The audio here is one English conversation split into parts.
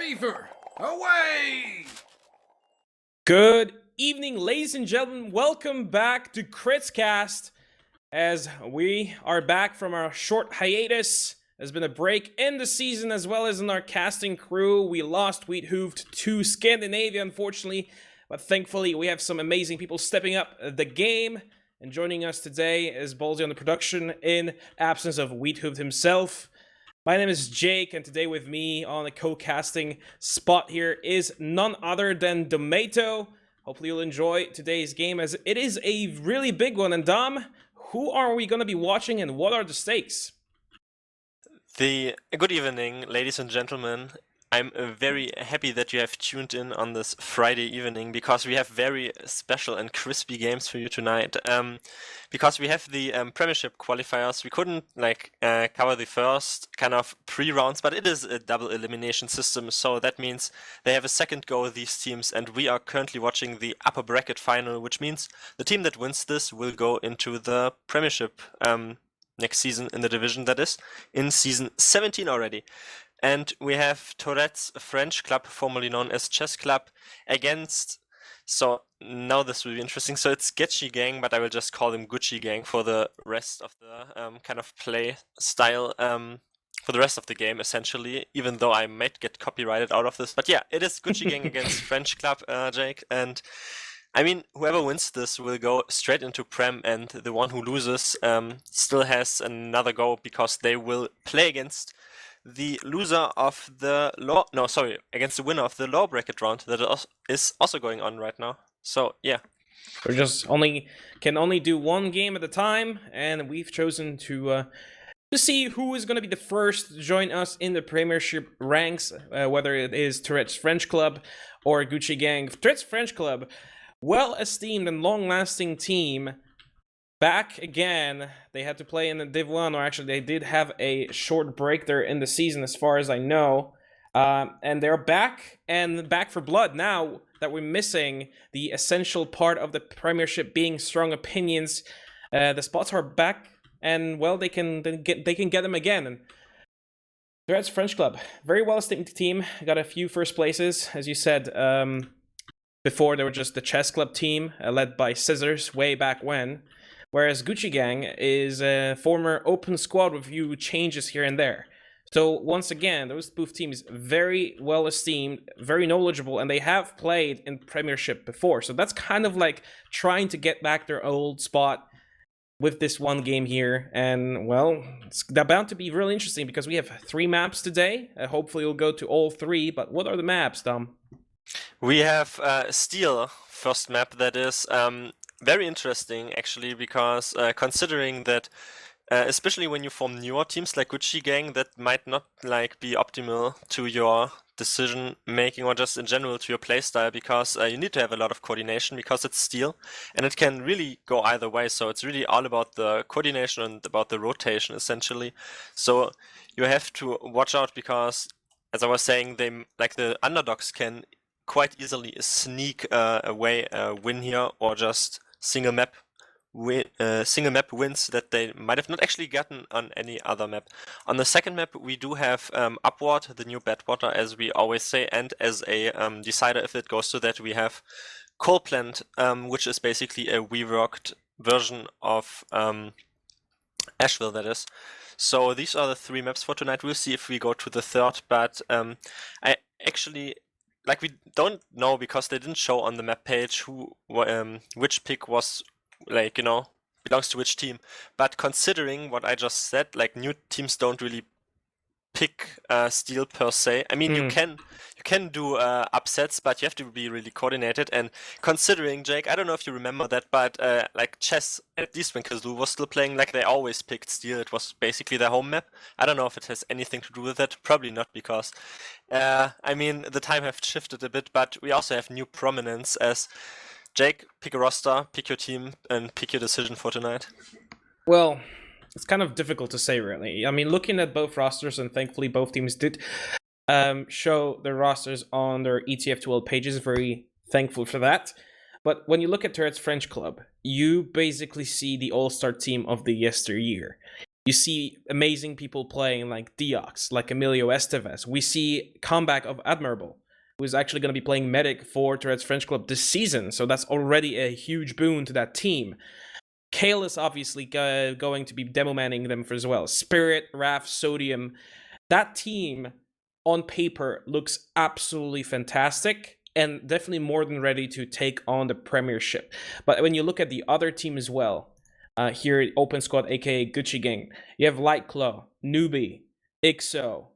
Fever, away! Good evening, ladies and gentlemen. Welcome back to Critscast. As we are back from our short hiatus, there's been a break in the season as well as in our casting crew. We lost Wheat Hooved to Scandinavia, unfortunately, but thankfully we have some amazing people stepping up the game. And joining us today is Ballsy on the production in absence of Wheat Hooved himself. My name is Jake, and today with me on the co-casting spot here is none other than Domato. Hopefully you'll enjoy today's game, as it is a really big one. And Dom, who are we going to be watching, and what are the stakes? Good evening, ladies and gentlemen. I'm very happy that you have tuned in on this Friday evening, because we have very special and crispy games for you tonight. Because we have the Premiership qualifiers, we couldn't cover the first kind of pre-rounds, but it is a double elimination system, so that means they have a second go, these teams, and we are currently watching the upper bracket final, which means the team that wins this will go into the Premiership next season in the division, that is, in season 17 already. And we have Tourette's French Club, formerly known as Chess Club, against... So now this will be interesting. So it's Getchi Gang, but I will just call them Gucci Gang for the rest of the kind of play style, for the rest of the game, essentially, even though I might get copyrighted out of this. But yeah, it is Gucci Gang against French Club, Jake. And I mean, whoever wins this will go straight into Prem, and the one who loses still has another go, because they will play against the loser of the against the winner of the lower bracket round that is also going on right now. So yeah, We can only do one game at a time, and we've chosen to see who is going to be the first to join us in the Premiership ranks, whether it is Tourette's French Club or Gucci Gang. Tourette's French Club, well-esteemed and long-lasting team. Back again. They had to play in the Div 1, or actually they did have a short break there in the season as far as I know. And they're back, and back for blood now that we're missing the essential part of the Premiership being strong opinions. The spots are back, and well, they can get them again. And Tourette's French Club, very well-esteemed team, got a few first places, as you said. Before, they were just the Chess Club team, led by Scissors way back when. Whereas Gucci Gang is a former open squad with a few changes here and there. So once again, those both teams very well esteemed, very knowledgeable, and they have played in Premiership before. So that's kind of like trying to get back their old spot with this one game here. And well, it's bound to be really interesting, because we have 3 maps today. Hopefully we'll go to all 3, but what are the maps, Dom? we have Steel, first map, that is very interesting, actually, because considering that, especially when you form newer teams like Gucci Gang, that might not be optimal to your decision making, or just in general to your playstyle, because you need to have a lot of coordination, because it's Steel, and it can really go either way. So it's really all about the coordination and about the rotation, essentially. So you have to watch out, because, as I was saying, the underdogs can quite easily sneak away a win here, or just single map wins that they might have not actually gotten on any other map. On the second map, we do have Upward, the new Badwater, as we always say, and as a decider, if it goes to that, we have Coalplant, which is basically a reworked version of Asheville, that is. So these are the 3 maps for tonight. We'll see if we go to the third, but I actually... we don't know, because they didn't show on the map page which pick was, belongs to which team. But considering what I just said, new teams don't really pick Steel per se. I mean, you can do upsets, but you have to be really coordinated. And considering, Jake, I don't know if you remember that, but Chess, at least when Kazoo was still playing, they always picked Steel. It was basically their home map. I don't know if it has anything to do with that. Probably not, because I mean, the time have shifted a bit, but we also have new prominence. As Jake, pick a roster, pick your team, and pick your decision for tonight. Well, it's kind of difficult to say, really. I mean, looking at both rosters, and thankfully both teams did show their rosters on their ETF2L pages. Very thankful for that. But when you look at Tourette's French Club, you basically see the all-star team of the yesteryear. You see amazing people playing like Diox, like Emilio Estevez. We see comeback of Admirable, who is actually going to be playing medic for Tourette's French Club this season. So that's already a huge boon to that team. Kale is obviously going to be demo manning them for as well. Spirit, Raf, Sodium. That team on paper looks absolutely fantastic and definitely more than ready to take on the Premiership. But when you look at the other team as well, here at Open Squad, aka Gucci Gang, you have Lightclaw, Newbie, Ixo,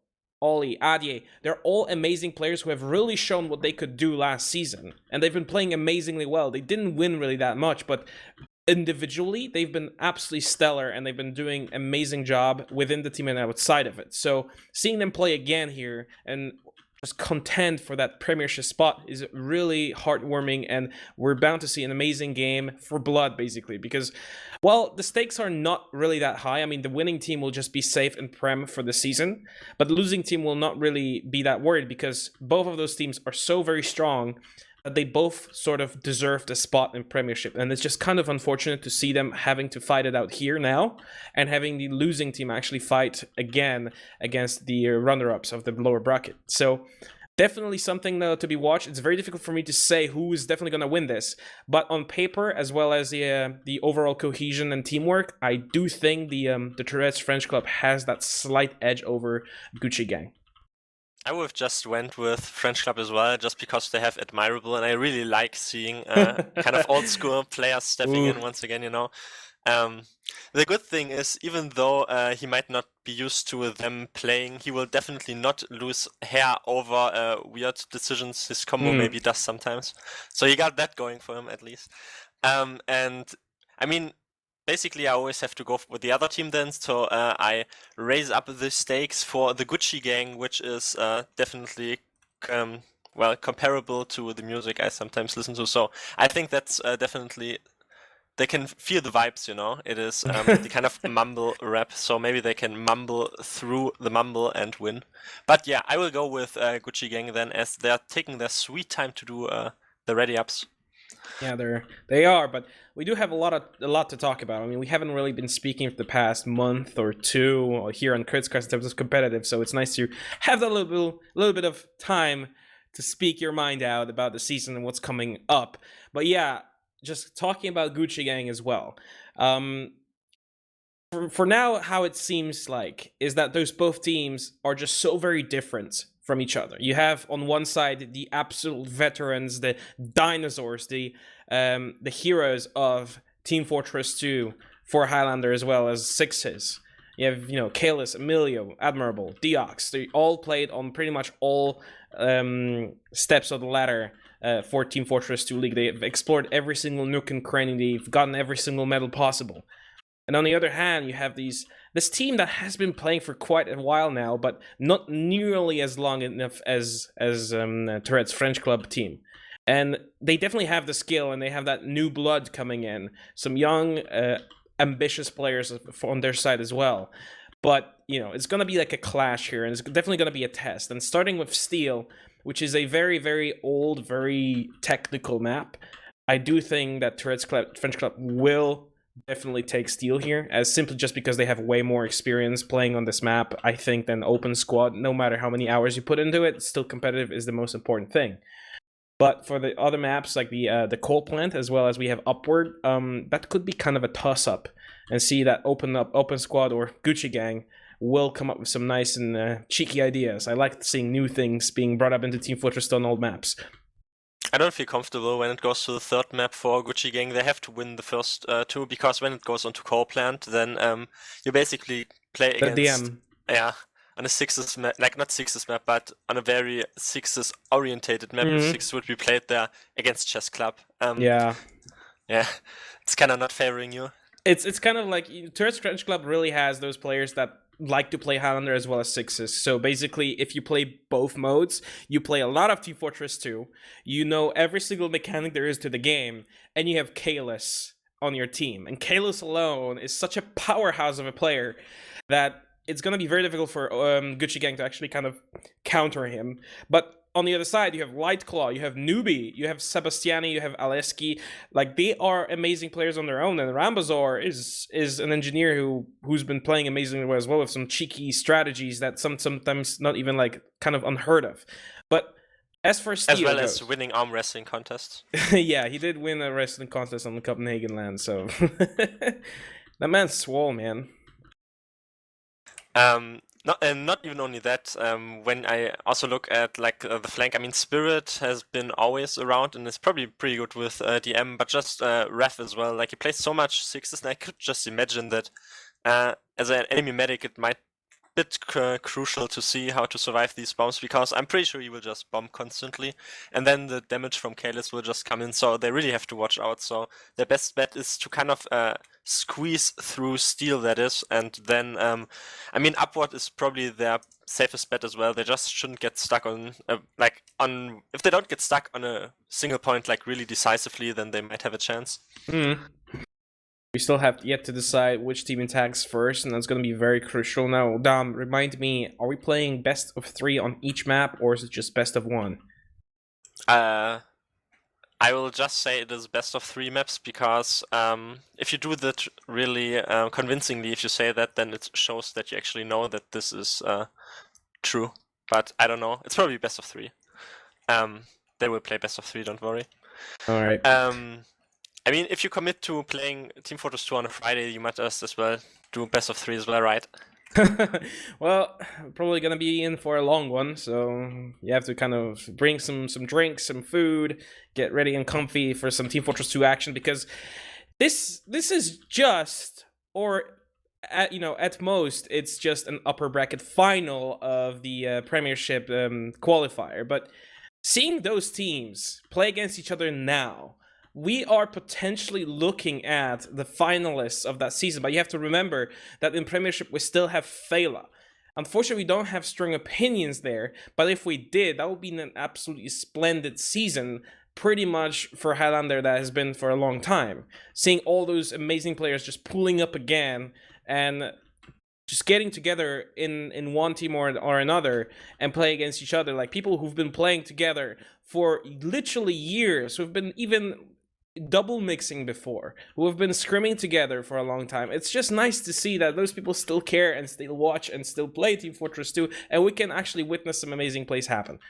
Ollie, Adye. They're all amazing players who have really shown what they could do last season. And they've been playing amazingly well. They didn't win really that much, but individually, they've been absolutely stellar, and they've been doing an amazing job within the team and outside of it. So seeing them play again here and just contend for that Premiership spot is really heartwarming, and we're bound to see an amazing game for blood, basically, because, well, the stakes are not really that high. I mean, the winning team will just be safe in Prem for the season, but the losing team will not really be that worried, because both of those teams are so very strong that they both sort of deserve the spot in Premiership. And it's just kind of unfortunate to see them having to fight it out here now, and having the losing team actually fight again against the runner-ups of the lower bracket. So definitely something to be watched. It's very difficult for me to say who is definitely going to win this, but on paper, as well as the overall cohesion and teamwork, I do think the Tourette's French Club has that slight edge over Gucci Gang. I would have just went with French Club as well, just because they have Admirable, and I really like seeing kind of old school players stepping in once again, you know. The good thing is, even though he might not be used to them playing, he will definitely not lose hair over weird decisions his combo maybe does sometimes. So he got that going for him at least. And I mean, basically, I always have to go with the other team then, so I raise up the stakes for the Gucci Gang, which is definitely, well, comparable to the music I sometimes listen to. So I think that's definitely, they can feel the vibes, you know. It is the kind of mumble rap, so maybe they can mumble through the mumble and win. But yeah, I will go with Gucci Gang then, as they're taking their sweet time to do the ready-ups. Yeah, they are, but we do have a lot to talk about. I mean, we haven't really been speaking for the past month or two here on Kritzcast in terms of competitive, so it's nice to have that little bit of time to speak your mind out about the season and what's coming up. But yeah, just talking about Gucci Gang as well. For now, how it seems like is that those both teams are just so very different from each other. You have on one side the absolute veterans, the dinosaurs, the heroes of Team Fortress 2 for Highlander, as well as Sixes. You have, Kalis, Emilio, Admirable, Diox. They all played on pretty much all steps of the ladder for Team Fortress 2 League. They've explored every single nook and cranny. They've gotten every single medal possible. And on the other hand, you have this team that has been playing for quite a while now, but not nearly as long enough as Tourette's French Club team. And they definitely have the skill, and they have that new blood coming in. Some young, ambitious players on their side as well. But, it's going to be like a clash here, and it's definitely going to be a test. And starting with Steel, which is a very, very old, very technical map, I do think that Tourette's French Club will definitely take Steel here, as simply just because they have way more experience playing on this map, I think, than Open Squad. No matter how many hours you put into it, still competitive is the most important thing. But for the other maps, like the Coal Plant, as well as we have Upward, that could be kind of a toss-up, and see that Open Squad or Gucci Gang will come up with some nice and cheeky ideas. I like seeing new things being brought up into Team Fortress on old maps. I don't feel comfortable when it goes to the third map for Gucci Gang. They have to win the first two, because when it goes onto Coal Plant, then you basically play against the DM. Yeah, on a sixes map, like not sixes map, but on a very sixes orientated map. Six would be played there against Chess Club. Yeah, it's kind of not favoring you. It's kind of like Tourette's French Club really has those players that like to play Highlander as well as Sixes. So basically, if you play both modes, you play a lot of Team Fortress 2, you know every single mechanic there is to the game, and you have Kalis on your team. And Kalis alone is such a powerhouse of a player that it's going to be very difficult for Gucci Gang to actually kind of counter him. But on the other side, you have Lightclaw, you have Newbie, you have Sebastiani, you have Aleski. Like, they are amazing players on their own, and Rambazor is an engineer who's been playing amazingly well as well, with some cheeky strategies that sometimes not even like kind of unheard of. But as for Steel, as well as winning arm wrestling contests. yeah, he did win a wrestling contest on the Copenhagen land, so that man's swole, man. Not even only that. When I also look at like the flank, I mean, Spirit has been always around and is probably pretty good with DM, but just Ref as well. Like, he plays so much sixes, and I could just imagine that as an enemy medic, it might bit crucial to see how to survive these bombs, because I'm pretty sure he will just bomb constantly, and then the damage from Kalis will just come in, so they really have to watch out. So their best bet is to kind of squeeze through Steel, that is, and then I mean, Upward is probably their safest bet as well. They just shouldn't get stuck on if they don't get stuck on a single point like really decisively, then they might have a chance. We still have yet to decide which team attacks first, and that's going to be very crucial. Now, Dom, remind me, are we playing best of 3 on each map, or is it just best of 1? I will just say it is best of 3 maps, because if you do that really convincingly, if you say that, then it shows that you actually know that this is true. But I don't know. It's probably best of 3. They will play best of 3, don't worry. All right. I mean, if you commit to playing Team Fortress 2 on a Friday, you might just as well do best of 3 as well, right? Well, probably gonna be in for a long one, so you have to kind of bring some drinks, some food, get ready and comfy for some Team Fortress 2 action, because this is just, or at most, it's just an upper bracket final of the Premiership qualifier. But seeing those teams play against each other now, we are potentially looking at the finalists of that season. But you have to remember that in Premiership, we still have Fela. Unfortunately, we don't have strong opinions there, but if we did, that would be an absolutely splendid season, pretty much for Highlander that has been for a long time. Seeing all those amazing players just pulling up again and just getting together in one team or another and play against each other, like people who've been playing together for literally years, who've been even double mixing before, who have been scrimming together for a long time. It's just nice to see that those people still care and still watch and still play Team Fortress 2, and we can actually witness some amazing plays happen.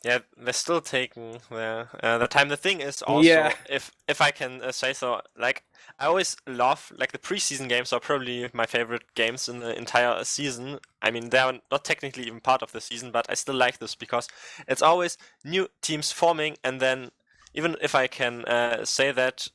Yeah, they're still taking the time. The thing is also, if I can say so, like, I always love, like, the preseason games are probably my favorite games in the entire season. I mean, they're not technically even part of the season, but I still like this because it's always new teams forming, and then even if I can say that,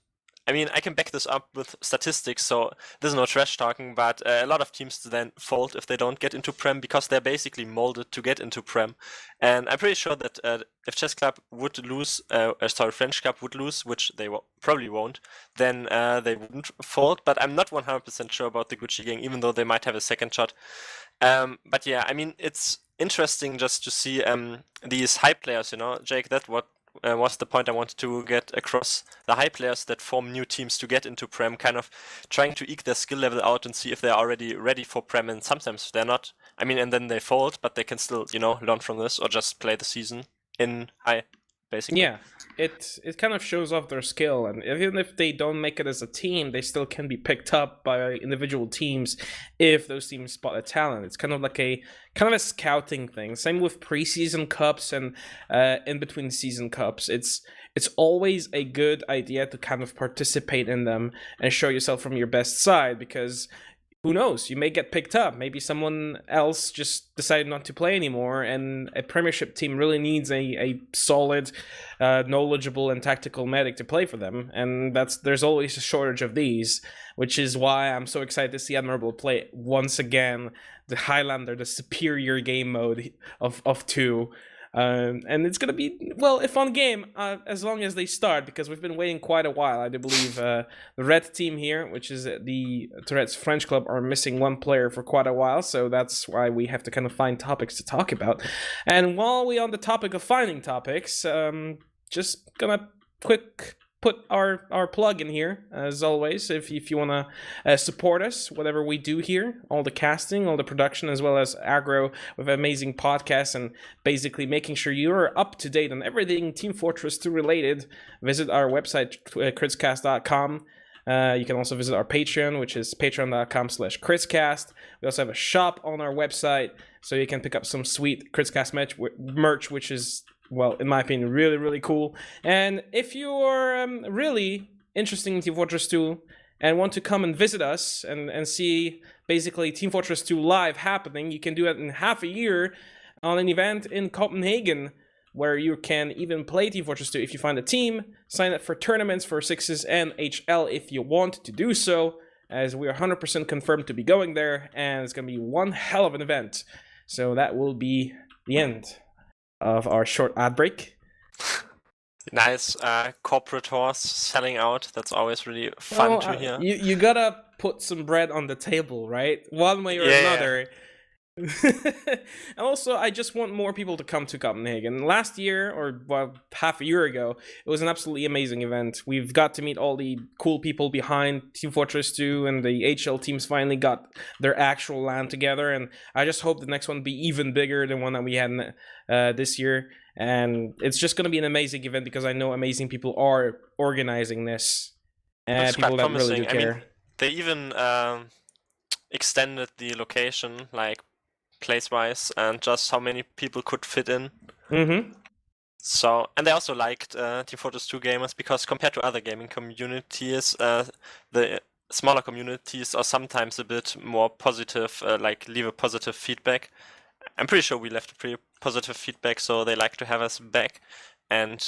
I mean, I can back this up with statistics, so this is no trash talking, but a lot of teams then fold if they don't get into Prem, because they're basically molded to get into Prem. And I'm pretty sure that if Chess Club would lose, French Club would lose, which they probably won't, then they wouldn't fold. But I'm not 100% sure about the Gucci gang, even though they might have a second shot. But yeah, I mean, it's interesting just to see these high players, Jake, that was the point I wanted to get across. The high players that form new teams to get into Prem, kind of trying to eke their skill level out and see if they're already ready for Prem, and sometimes they're not. I mean, and then they fold, but they can still, learn from this or just play the season in high, basically. Yeah, it kind of shows off their skill, and even if they don't make it as a team, they still can be picked up by individual teams if those teams spot a talent. It's kind of like a scouting thing. Same with preseason cups and in between season cups. It's always a good idea to kind of participate in them and show yourself from your best side, because who knows, you may get picked up. Maybe someone else just decided not to play anymore, and a Premiership team really needs a solid, knowledgeable and tactical medic to play for them, and there's always a shortage of these, which is why I'm so excited to see Admirable play once again the Highlander, the superior game mode of 2. And it's gonna be, well, a fun game as long as they start, because we've been waiting quite a while. I do believe the red team here, which is the Tourette's French Club, are missing one player for quite a while, so that's why we have to kind of find topics to talk about. And while we're on the topic of finding topics, just gonna quick put our plug in here, as always, if you want to support us, whatever we do here, all the casting, all the production, as well as Aggro with amazing podcasts and basically making sure you're up to date on everything Team Fortress 2 related, visit our website, critscast.com. You can also visit our Patreon, which is patreon.com/critscast. We also have a shop on our website, so you can pick up some sweet Critscast merch, which is, well, in my opinion, really, really cool. And if you're really interested in Team Fortress 2 and want to come and visit us and see basically Team Fortress 2 live happening, you can do it in half a year on an event in Copenhagen, where you can even play Team Fortress 2 if you find a team, sign up for tournaments for Sixes and HL if you want to do so, as we are 100% confirmed to be going there, and it's going to be one hell of an event. So that will be the end of our short ad break. Nice corporate horse selling out. That's always really fun to hear. You gotta put some bread on the table, right? One way or another. And also, I just want more people to come to Copenhagen. Last year, or well, half a year ago, it was an absolutely amazing event. We've got to meet all the cool people behind Team Fortress 2, and the HL teams finally got their actual LAN together. And I just hope the next one be even bigger than one that we had this year. And it's just going to be an amazing event because I know amazing people are organizing this, and people that really do care. I mean, they even extended the location, like, place-wise, and just how many people could fit in. Mm-hmm. So, and they also liked Team Fortress 2 gamers, because compared to other gaming communities, the smaller communities are sometimes a bit more positive, like leave a positive feedback. I'm pretty sure we left a pretty positive feedback, so they like to have us back. And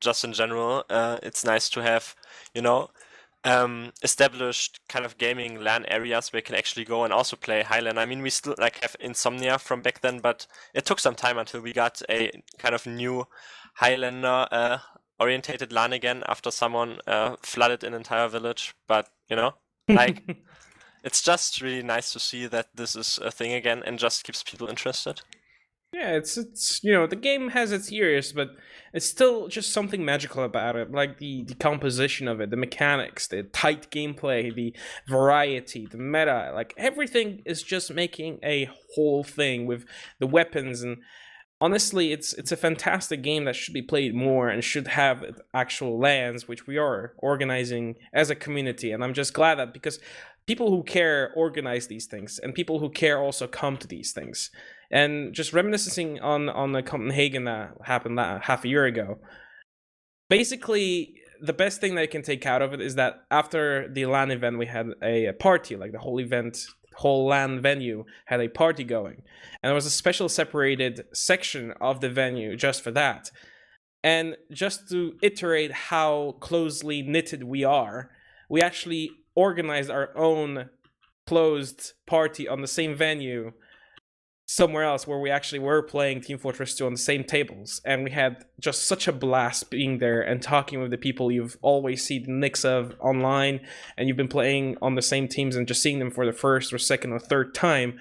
just in general, it's nice to have, you know, established kind of gaming LAN areas where you can actually go and also play Highlander. I mean, we still like have Insomnia from back then, but it took some time until we got a kind of new Highlander orientated LAN again after someone flooded an entire village. But, you know, like, it's just really nice to see that this is a thing again and just keeps people interested. Yeah, it's you know, the game has its years, but it's still just something magical about it, like the composition of it, the mechanics, the tight gameplay, the variety, the meta, like everything is just making a whole thing with the weapons. And honestly, it's a fantastic game that should be played more and should have actual LANs, which we are organizing as a community. And I'm just glad that, because people who care organize these things, and people who care also come to these things. And just reminiscing on the Copenhagen that happened half a year ago, basically the best thing that you can take out of it is that after the LAN event, we had a party, like the whole LAN venue had a party going. And there was a special separated section of the venue just for that. And just to iterate how closely knitted we are, we actually organized our own closed party on the same venue somewhere else, where we actually were playing Team Fortress 2 on the same tables, and we had just such a blast being there and talking with the people you've always seen nicks of online, and you've been playing on the same teams, and just seeing them for the first or second or third time.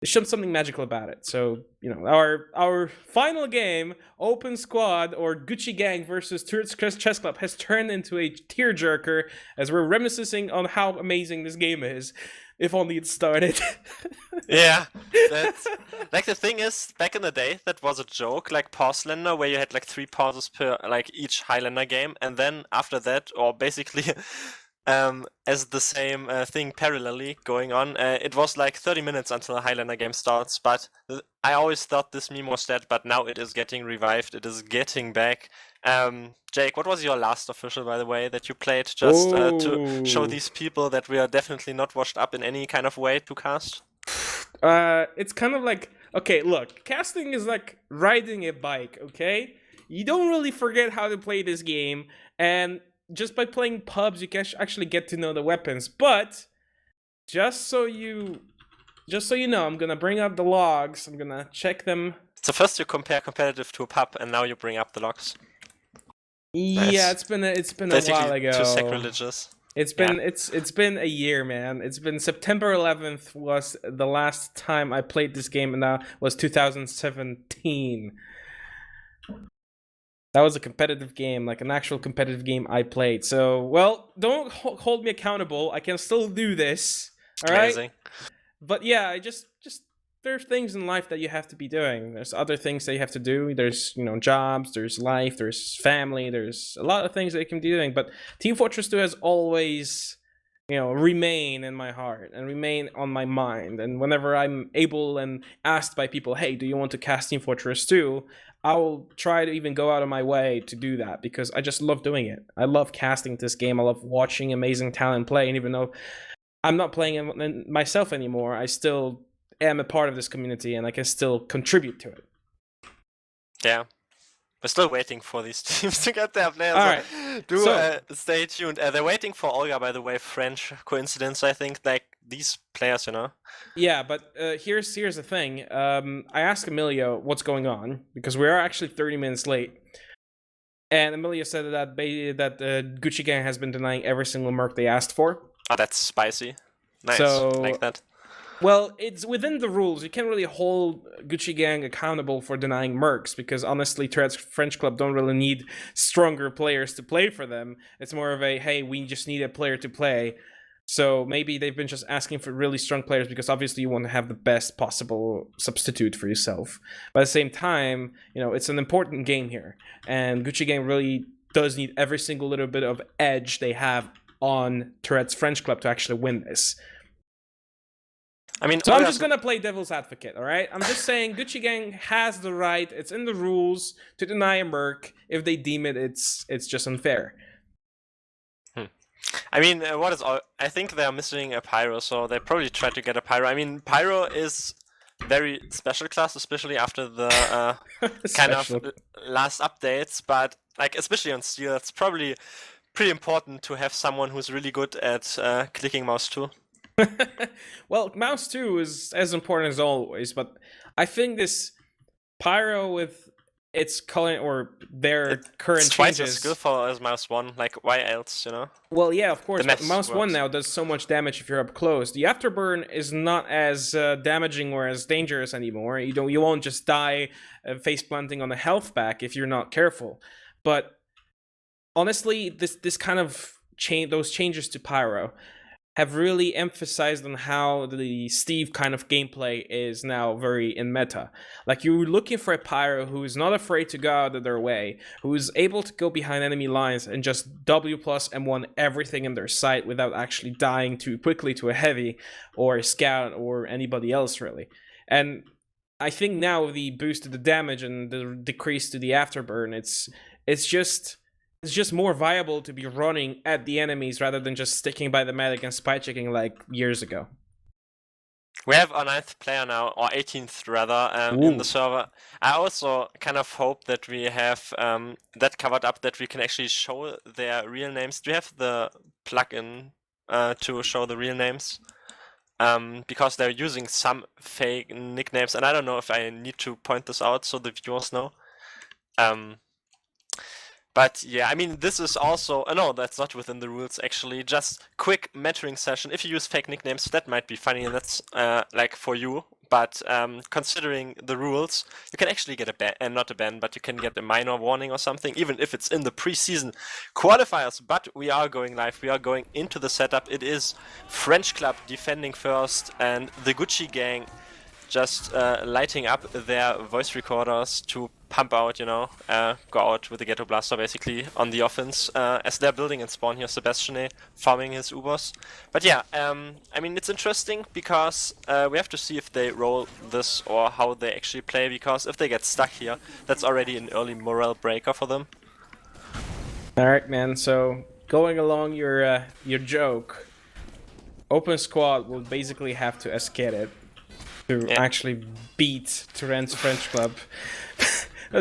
There's something magical about it. So, you know, our final game, Open Squad or Gucci Gang versus Turrets Chess Club, has turned into a tearjerker as we're reminiscing on how amazing this game is. If only it started. Yeah, that's, like, the thing is, back in the day, that was a joke, like Pauslander, where you had like 3 pauses per like each Highlander game, and then after that, or basically as the same thing parallelly going on, it was like 30 minutes until a Highlander game starts. But I always thought this meme was dead, but now it is getting revived, it is getting back. Jake, what was your last official, by the way, that you played, just to show these people that we are definitely not washed up in any kind of way to cast? It's kind of like, okay, look, casting is like riding a bike, okay? You don't really forget how to play this game, and just by playing pubs, you can actually get to know the weapons. But just so you know, I'm gonna bring up the logs. I'm gonna check them. So first you compare competitive to a pub, and now you bring up the logs. Yeah, it's been a while ago. Too sacrilegious. It's been a year, man. It's been September 11th was the last time I played this game, and that was 2017. That was a competitive game, like an actual competitive game I played. So, well, don't hold me accountable. I can still do this. All right. Amazing. But yeah, I just there's things in life that you have to be doing. There's other things that you have to do. There's, jobs, there's life, there's family, there's a lot of things that you can be doing. But Team Fortress 2 has always, remain in my heart and remain on my mind. And whenever I'm able and asked by people, hey, do you want to cast Team Fortress 2? I'll try to even go out of my way to do that because I just love doing it. I love casting this game. I love watching amazing talent play. And even though I'm not playing it myself anymore, I still am a part of this community and I can still contribute to it. Yeah. We're still waiting for these teams to get their players. All right. Stay tuned. They're waiting for Olga, by the way. French coincidence, I think. Like these players, Yeah, but here's the thing. I asked Emilio what's going on because we are actually 30 minutes late, and Emilio said that Gucci Gang has been denying every single merc they asked for. Oh, that's spicy. Nice. So, like that. Well, it's within the rules. You can't really hold Gucci Gang accountable for denying mercs because honestly, Tourette's French Club don't really need stronger players to play for them. It's more of a, hey, we just need a player to play. So maybe they've been just asking for really strong players because obviously you want to have the best possible substitute for yourself. But at the same time, it's an important game here. And Gucci Gang really does need every single little bit of edge they have on Tourette's French Club to actually win this. I mean, so I'm just gonna play devil's advocate, all right? I'm just saying Gucci Gang has the right, it's in the rules to deny a merc if they deem it's just unfair. I mean, I think they're missing a Pyro, so they probably tried to get a Pyro. I mean, Pyro is very special class, especially after the kind of last updates, but like especially on Steel, it's probably pretty important to have someone who's really good at clicking mouse 2. Well, mouse 2 is as important as always, but I think this Pyro with its current or their current it's twice changes as skillful as mouse 1. Like, why else, Well, yeah, of course. But mouse works. 1 now does so much damage if you're up close. The afterburn is not as damaging or as dangerous anymore. You won't just die face planting on a health pack if you're not careful. But honestly, this kind of those changes to Pyro have really emphasized on how the Steve kind of gameplay is now very in meta. Like, you're looking for a Pyro who is not afraid to go out of their way, who is able to go behind enemy lines and just W plus M1 everything in their sight without actually dying too quickly to a heavy or a scout or anybody else, really. And I think now with the boost to the damage and the decrease to the afterburn, it's just more viable to be running at the enemies rather than just sticking by the medic and spy checking like years ago. We have our 9th player now, or 18th rather, in the server. I also kind of hope that we have that covered up, that we can actually show their real names. Do you have the plugin to show the real names? Because they're using some fake nicknames, and I don't know if I need to point this out so the viewers know. But yeah, I mean, this is also... no, that's not within the rules, actually. Just quick mentoring session. If you use fake nicknames, that might be funny, and that's, like, for you. But considering the rules, you can actually get a ban, and not a ban, but you can get a minor warning or something, even if it's in the preseason qualifiers. But we are going live. We are going into the setup. It is French Club defending first, and the Gucci Gang just lighting up their voice recorders to pump out, go out with the Ghetto Blaster basically on the offense as they're building and spawn here. Sebastian farming his Ubers. But yeah, I mean, it's interesting because we have to see if they roll this or how they actually play, because if they get stuck here, that's already an early morale breaker for them. Alright, man, so going along your joke, Open Squad will basically have to escalate it to actually beat Tourette's French Club.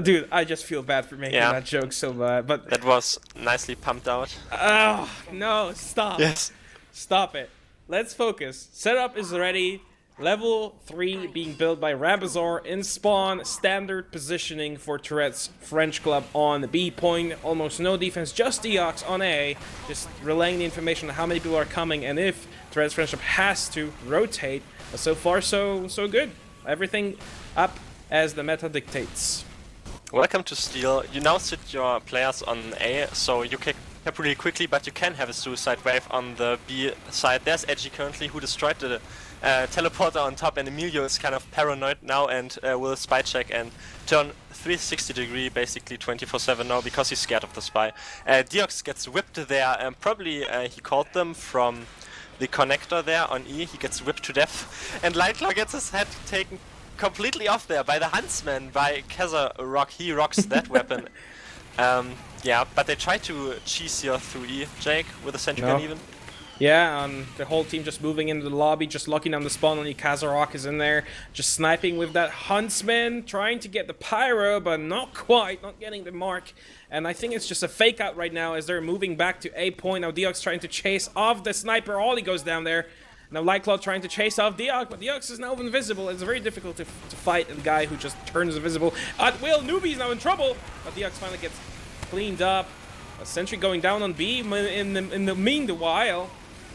Dude, I just feel bad for making that joke so bad, but... That was nicely pumped out. Oh, no, stop. Yes. Stop it. Let's focus. Setup is ready. Level 3 being built by Rabazar in spawn. Standard positioning for Tourette's French Club on B point. Almost no defense, just Deox on A. Just relaying the information on how many people are coming and if Tourette's French Club has to rotate. So far, so good. Everything up as the meta dictates. Welcome to Steel. You now sit your players on A, so you can cap really quickly, but you can have a suicide wave on the B side. There's Edgy currently, who destroyed the teleporter on top, and Emilio is kind of paranoid now and will spy check and turn 360 degree basically 24/7 now because he's scared of the spy. Deox gets whipped there, and probably he called them from the connector there on E. He gets whipped to death, and Lightclaw gets his head taken completely off there by the Huntsman, by Kazarok. He rocks that weapon. Yeah, but they try to cheese here through E, Jake, with a sentry gun even. Yeah, the whole team just moving into the lobby, just locking down the spawn. Only Kazarok is in there, just sniping with that Huntsman, trying to get the Pyro, but not quite, not getting the mark. And I think it's just a fake out right now as they're moving back to A point. Now Deox trying to chase off the sniper. Ollie goes down there. Now Lightclaw trying to chase off Deox, but Deox is now invisible. It's very difficult to fight a guy who just turns invisible at will. Newbie's now in trouble, but Deox finally gets cleaned up. A sentry going down on B in the meanwhile.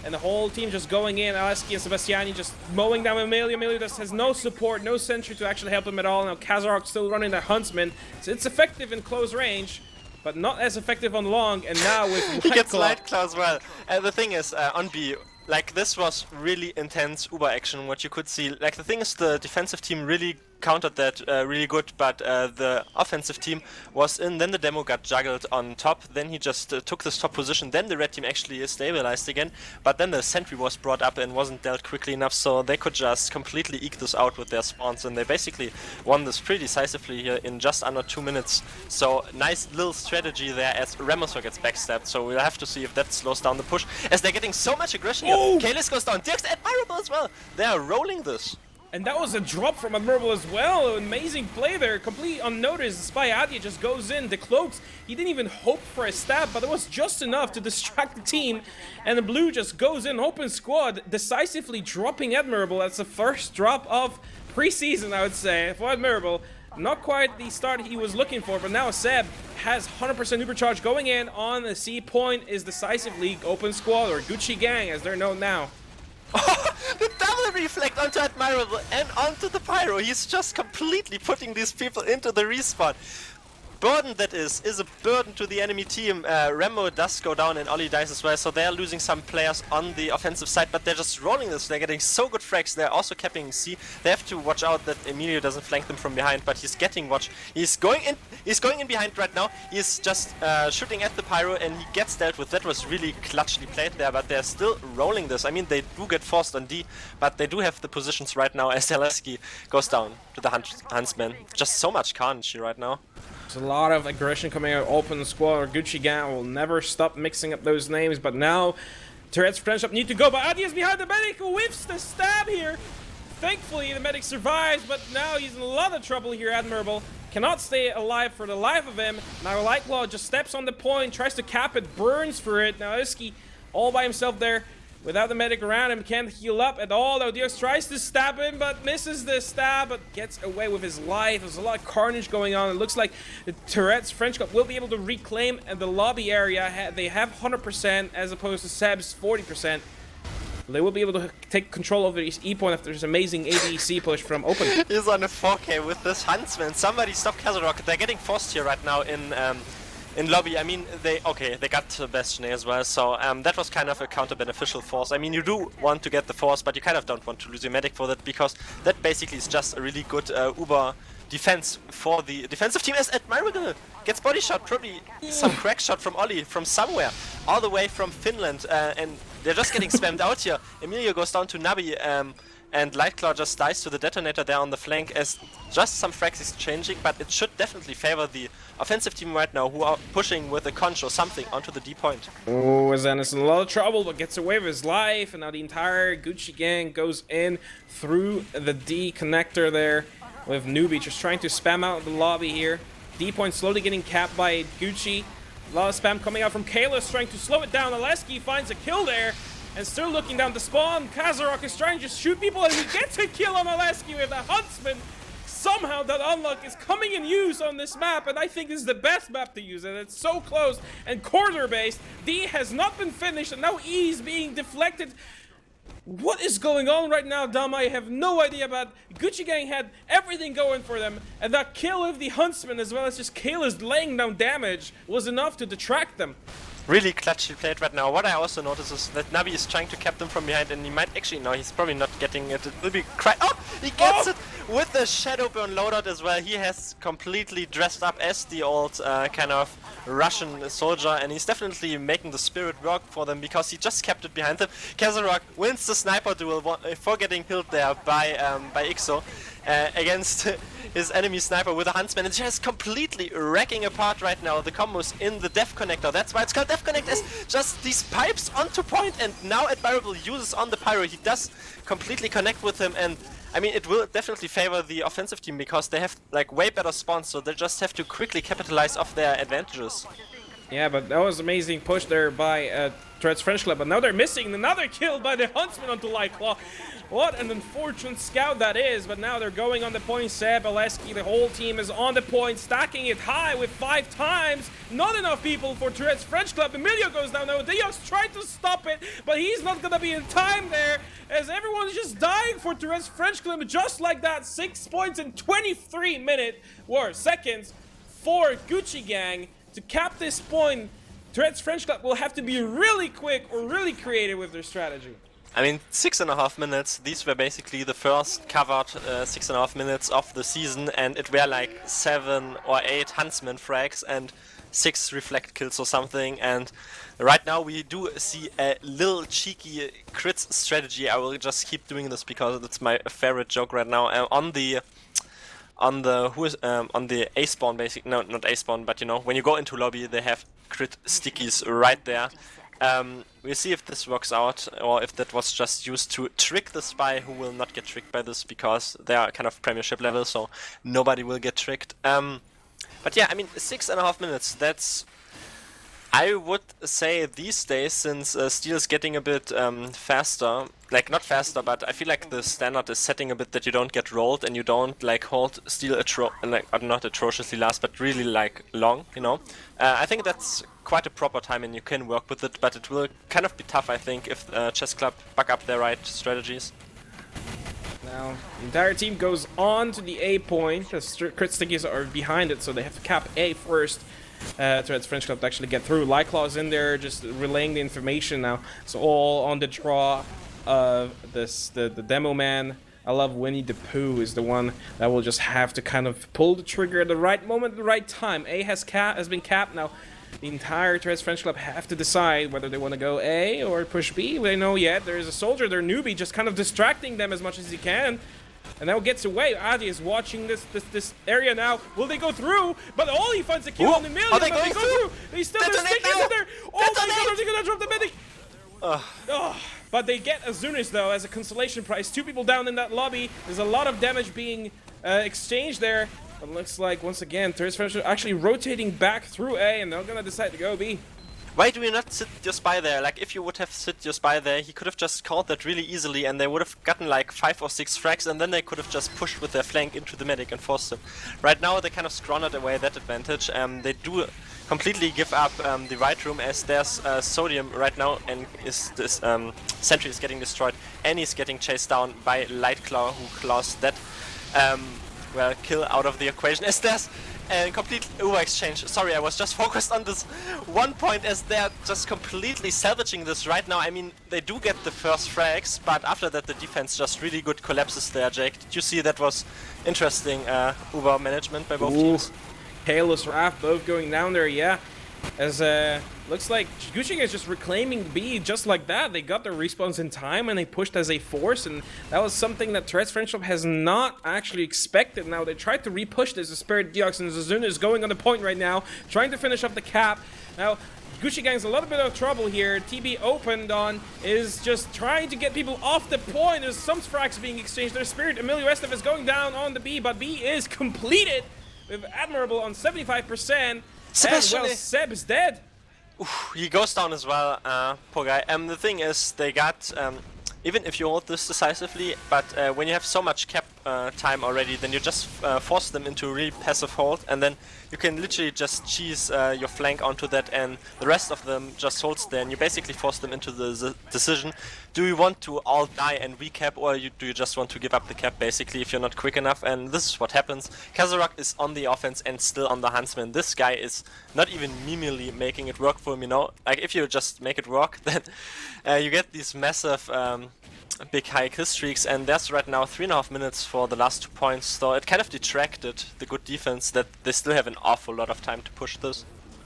And the whole team just going in. Aleski and Sebastiani just mowing down Emilio. Emilio just has no support, no sentry to actually help him at all. Now Kazarok still running the Huntsman. So it's effective in close range, but not as effective on long. And now with Lightclaw. He gets Lightclaw as well. The thing is, on B, like, this was really intense Uber action, what you could see. Like, the thing is, the defensive team really countered that really good, but the offensive team was in. Then the demo got juggled on top. Then he just took this top position. Then the red team actually is stabilized again. But then the sentry was brought up and wasn't dealt quickly enough, so they could just completely eke this out with their spawns. And they basically won this pretty decisively here in just under 2 minutes. So nice little strategy there as Remoso gets backstabbed. So we'll have to see if that slows down the push, as they're getting so much aggression here. Kalis goes down. Dirk's admirable as well. They are rolling this. And that was a drop from Admirable as well. Amazing play there, completely unnoticed. Spy Adia just goes in. The Cloaks, he didn't even hope for a stab, but it was just enough to distract the team. And the Blue just goes in, open squad, decisively dropping Admirable. That's the first drop of preseason, I would say, for Admirable. Not quite the start he was looking for, but now Seb has 100% Ubercharge going in on the C point. Is Decisive League open squad, or Gucci Gang as they're known now. The double reflect onto Admirable and onto the Pyro. He's just completely putting these people into the respawn. Burden, that is a burden to the enemy team. Remo does go down and Ollie dies as well, so they're losing some players on the offensive side, but they're just rolling this. They're getting so good frags. They're also capping C. They have to watch out that Emilio doesn't flank them from behind, but he's getting watch. He's going in behind right now. He's just shooting at the Pyro and he gets dealt with. That was really clutchly played there, but they're still rolling this. I mean, they do get forced on D, but they do have the positions right now as Zaleski goes down to the Huntsman. Just so much carnage here right now. There's a lot of aggression coming out. Open squad or Gucci Gang will never stop mixing up those names, but now Tourette's friendship need to go. But Adia's behind the medic, who whiffs the stab here. Thankfully, the medic survives, but now he's in a lot of trouble here. Admirable cannot stay alive for the life of him. Now Lightclaw just steps on the point, tries to cap it, burns for it. Now Iski all by himself there. Without the medic around him, can't heal up at all. Now Deox tries to stab him, but misses the stab, but gets away with his life. There's a lot of carnage going on. It looks like the Tourette's French Cup will be able to reclaim the lobby area. They have 100% as opposed to Seb's 40%. They will be able to take control over this E point after this amazing ADC push from Open. He's on a 4K with this Huntsman. Somebody stop Kazarok. They're getting forced here right now in lobby. I mean, they got Bastion as well, so that was kind of a counter-beneficial force. I mean, you do want to get the force, but you kind of don't want to lose your medic for that, because that basically is just a really good Uber defense for the defensive team, as Admirable gets body shot, probably some crack shot from Ollie from somewhere, all the way from Finland, and they're just getting spammed out here. Emilio goes down to Nabi, and Lightclaw just dies to the detonator there on the flank, as just some frags is changing, but it should definitely favor the offensive team right now, who are pushing with a conch or something onto the D point. Oh, Zen is in a lot of trouble, but gets away with his life, and now the entire Gucci Gang goes in through the D connector there, with Newbie just trying to spam out the lobby here. D point slowly getting capped by Gucci. A lot of spam coming out from Kalis, trying to slow it down. Aleski finds a kill there, and still looking down the spawn. Kazarok is trying to just shoot people, and he gets a kill on Aleski with a Huntsman. Somehow that unlock is coming in use on this map, and I think this is the best map to use it. It's so close and corner based. D has not been finished, and now E is being deflected. What is going on right now, Dom? I have no idea, but Gucci Gang had everything going for them, and that kill of the Huntsman, as well as just Kayla's laying down damage, was enough to detract them. Really clutchly played right now. What I also noticed is that Navi is trying to cap them from behind, and he might actually, no, he's probably not getting it. It will be oh, he gets it with the Shadowburn loadout as well. He has completely dressed up as the old kind of Russian soldier, and he's definitely making the spirit work for them because he just kept it behind them. Kazarok wins the sniper duel for getting killed there by Ixo against his enemy sniper with a Huntsman, and just completely wrecking apart right now the combos in the Def Connector. That's why it's called Def Connect, as just these pipes onto point, and now Admirable uses on the Pyro. He does completely connect with him, and I mean, it will definitely favor the offensive team because they have like way better spawns, so they just have to quickly capitalize off their advantages. Yeah, but that was amazing push there by Tourette's French Club, but now they're missing another kill by the Huntsman onto Lightclaw. What an unfortunate scout that is, but now they're going on the point. Seb, Aleski, the whole team is on the point, stacking it high with 5 times. Not enough people for Tourette's French Club. Emilio goes down now. Diox tried to stop it, but he's not gonna be in time there, as everyone's just dying for Tourette's French Club just like that. 6 points in 23 seconds for Gucci Gang. To cap this point, Tourette's French Club will have to be really quick or really creative with their strategy. I mean, 6.5 minutes, these were basically the first covered 6.5 minutes of the season, and it were like 7 or 8 Huntsman frags and 6 reflect kills or something, and right now we do see a little cheeky crits strategy. I will just keep doing this because it's my favorite joke right now. On the A spawn, basically, no, not A spawn, but you know, when you go into lobby, they have crit stickies right there. We'll see if this works out, or if that was just used to trick the spy, who will not get tricked by this because they are kind of premiership level, so nobody will get tricked. But yeah, I mean, 6.5 minutes, that's, I would say these days, since Steel is getting a bit faster, like not faster, but I feel like the standard is setting a bit that you don't get rolled and you don't like hold Steel like not atrociously last, but really like long, you know. I think that's quite a proper time and you can work with it, but it will kind of be tough, I think, if Chess Club back up their right strategies. Now, the entire team goes on to the A point. The crit stickies are behind it, so they have to cap A first. Tourette's French Club to actually get through. Lightclaw's in there, just relaying the information now. It's all on the draw of the demo man. I love Winnie the Pooh is the one that will just have to kind of pull the trigger at the right moment, at the right time. A has been capped now. The entire Tourette's French Club have to decide whether they want to go A or push B. They know yet. There's a soldier, their newbie, just kind of distracting them as much as he can. And now gets away. Adi is watching this area now. Will they go through? But all he finds a kill on Emilio. Are they going through? They still have stickies in there. Oh my god, are they gonna drop the medic? But they get Azunis though as a consolation prize. 2 people down in that lobby. There's a lot of damage being exchanged there. It looks like once again Tourette's French are actually rotating back through A, and they're gonna decide to go B. Why do you not sit your spy there? Like, if you would have sit your spy there, he could have just called that really easily and they would have gotten like 5 or 6 frags, and then they could have just pushed with their flank into the medic and forced him. Right now they kind of squandered away that advantage. They do completely give up the right room, as there's Sodium right now, and this sentry is getting destroyed, and he's getting chased down by Lightclaw, who claws that well, kill out of the equation, as there's a complete over-exchange. Sorry, I was just focused on this one point, as they're just completely salvaging this right now. I mean, they do get the first frags, but after that the defense just really good collapses there, Jake. Did you see that was interesting Uber management by both teams? Kalos, Raph, both going down there, yeah. As looks like Gucci is just reclaiming B just like that. They got their respawns in time and they pushed as a force, and that was something that Tourette's French Club has not actually expected. Now they tried to repush this. The Spirit Diox and Zazuna is going on the point right now, trying to finish up the cap. Now Gucci Gang's a little bit of trouble here. TB opened on is just trying to get people off the point. There's some frags being exchanged. Their Spirit Emilio Estef is going down on the B, but B is completed with Admirable on 75%. Sebastian, well, Seb is dead. Oof, he goes down as well, poor guy. The thing is, they got, even if you hold this decisively, but when you have so much cap time already, then you just force them into a really passive hold, and then you can literally just cheese your flank onto that, and the rest of them just holds there, and you basically force them into the decision: do you want to all die and recap, or do you just want to give up the cap basically if you're not quick enough? And this is what happens. Kazarak is on the offense and still on the Huntsman. This guy is not even mimically making it work for him, you know? Like, if you just make it work, then you get these massive big high kill streaks, and there's right now 3.5 minutes for the last 2 points, so it kind of detracted the good defense that they still have an awful lot of time to push this.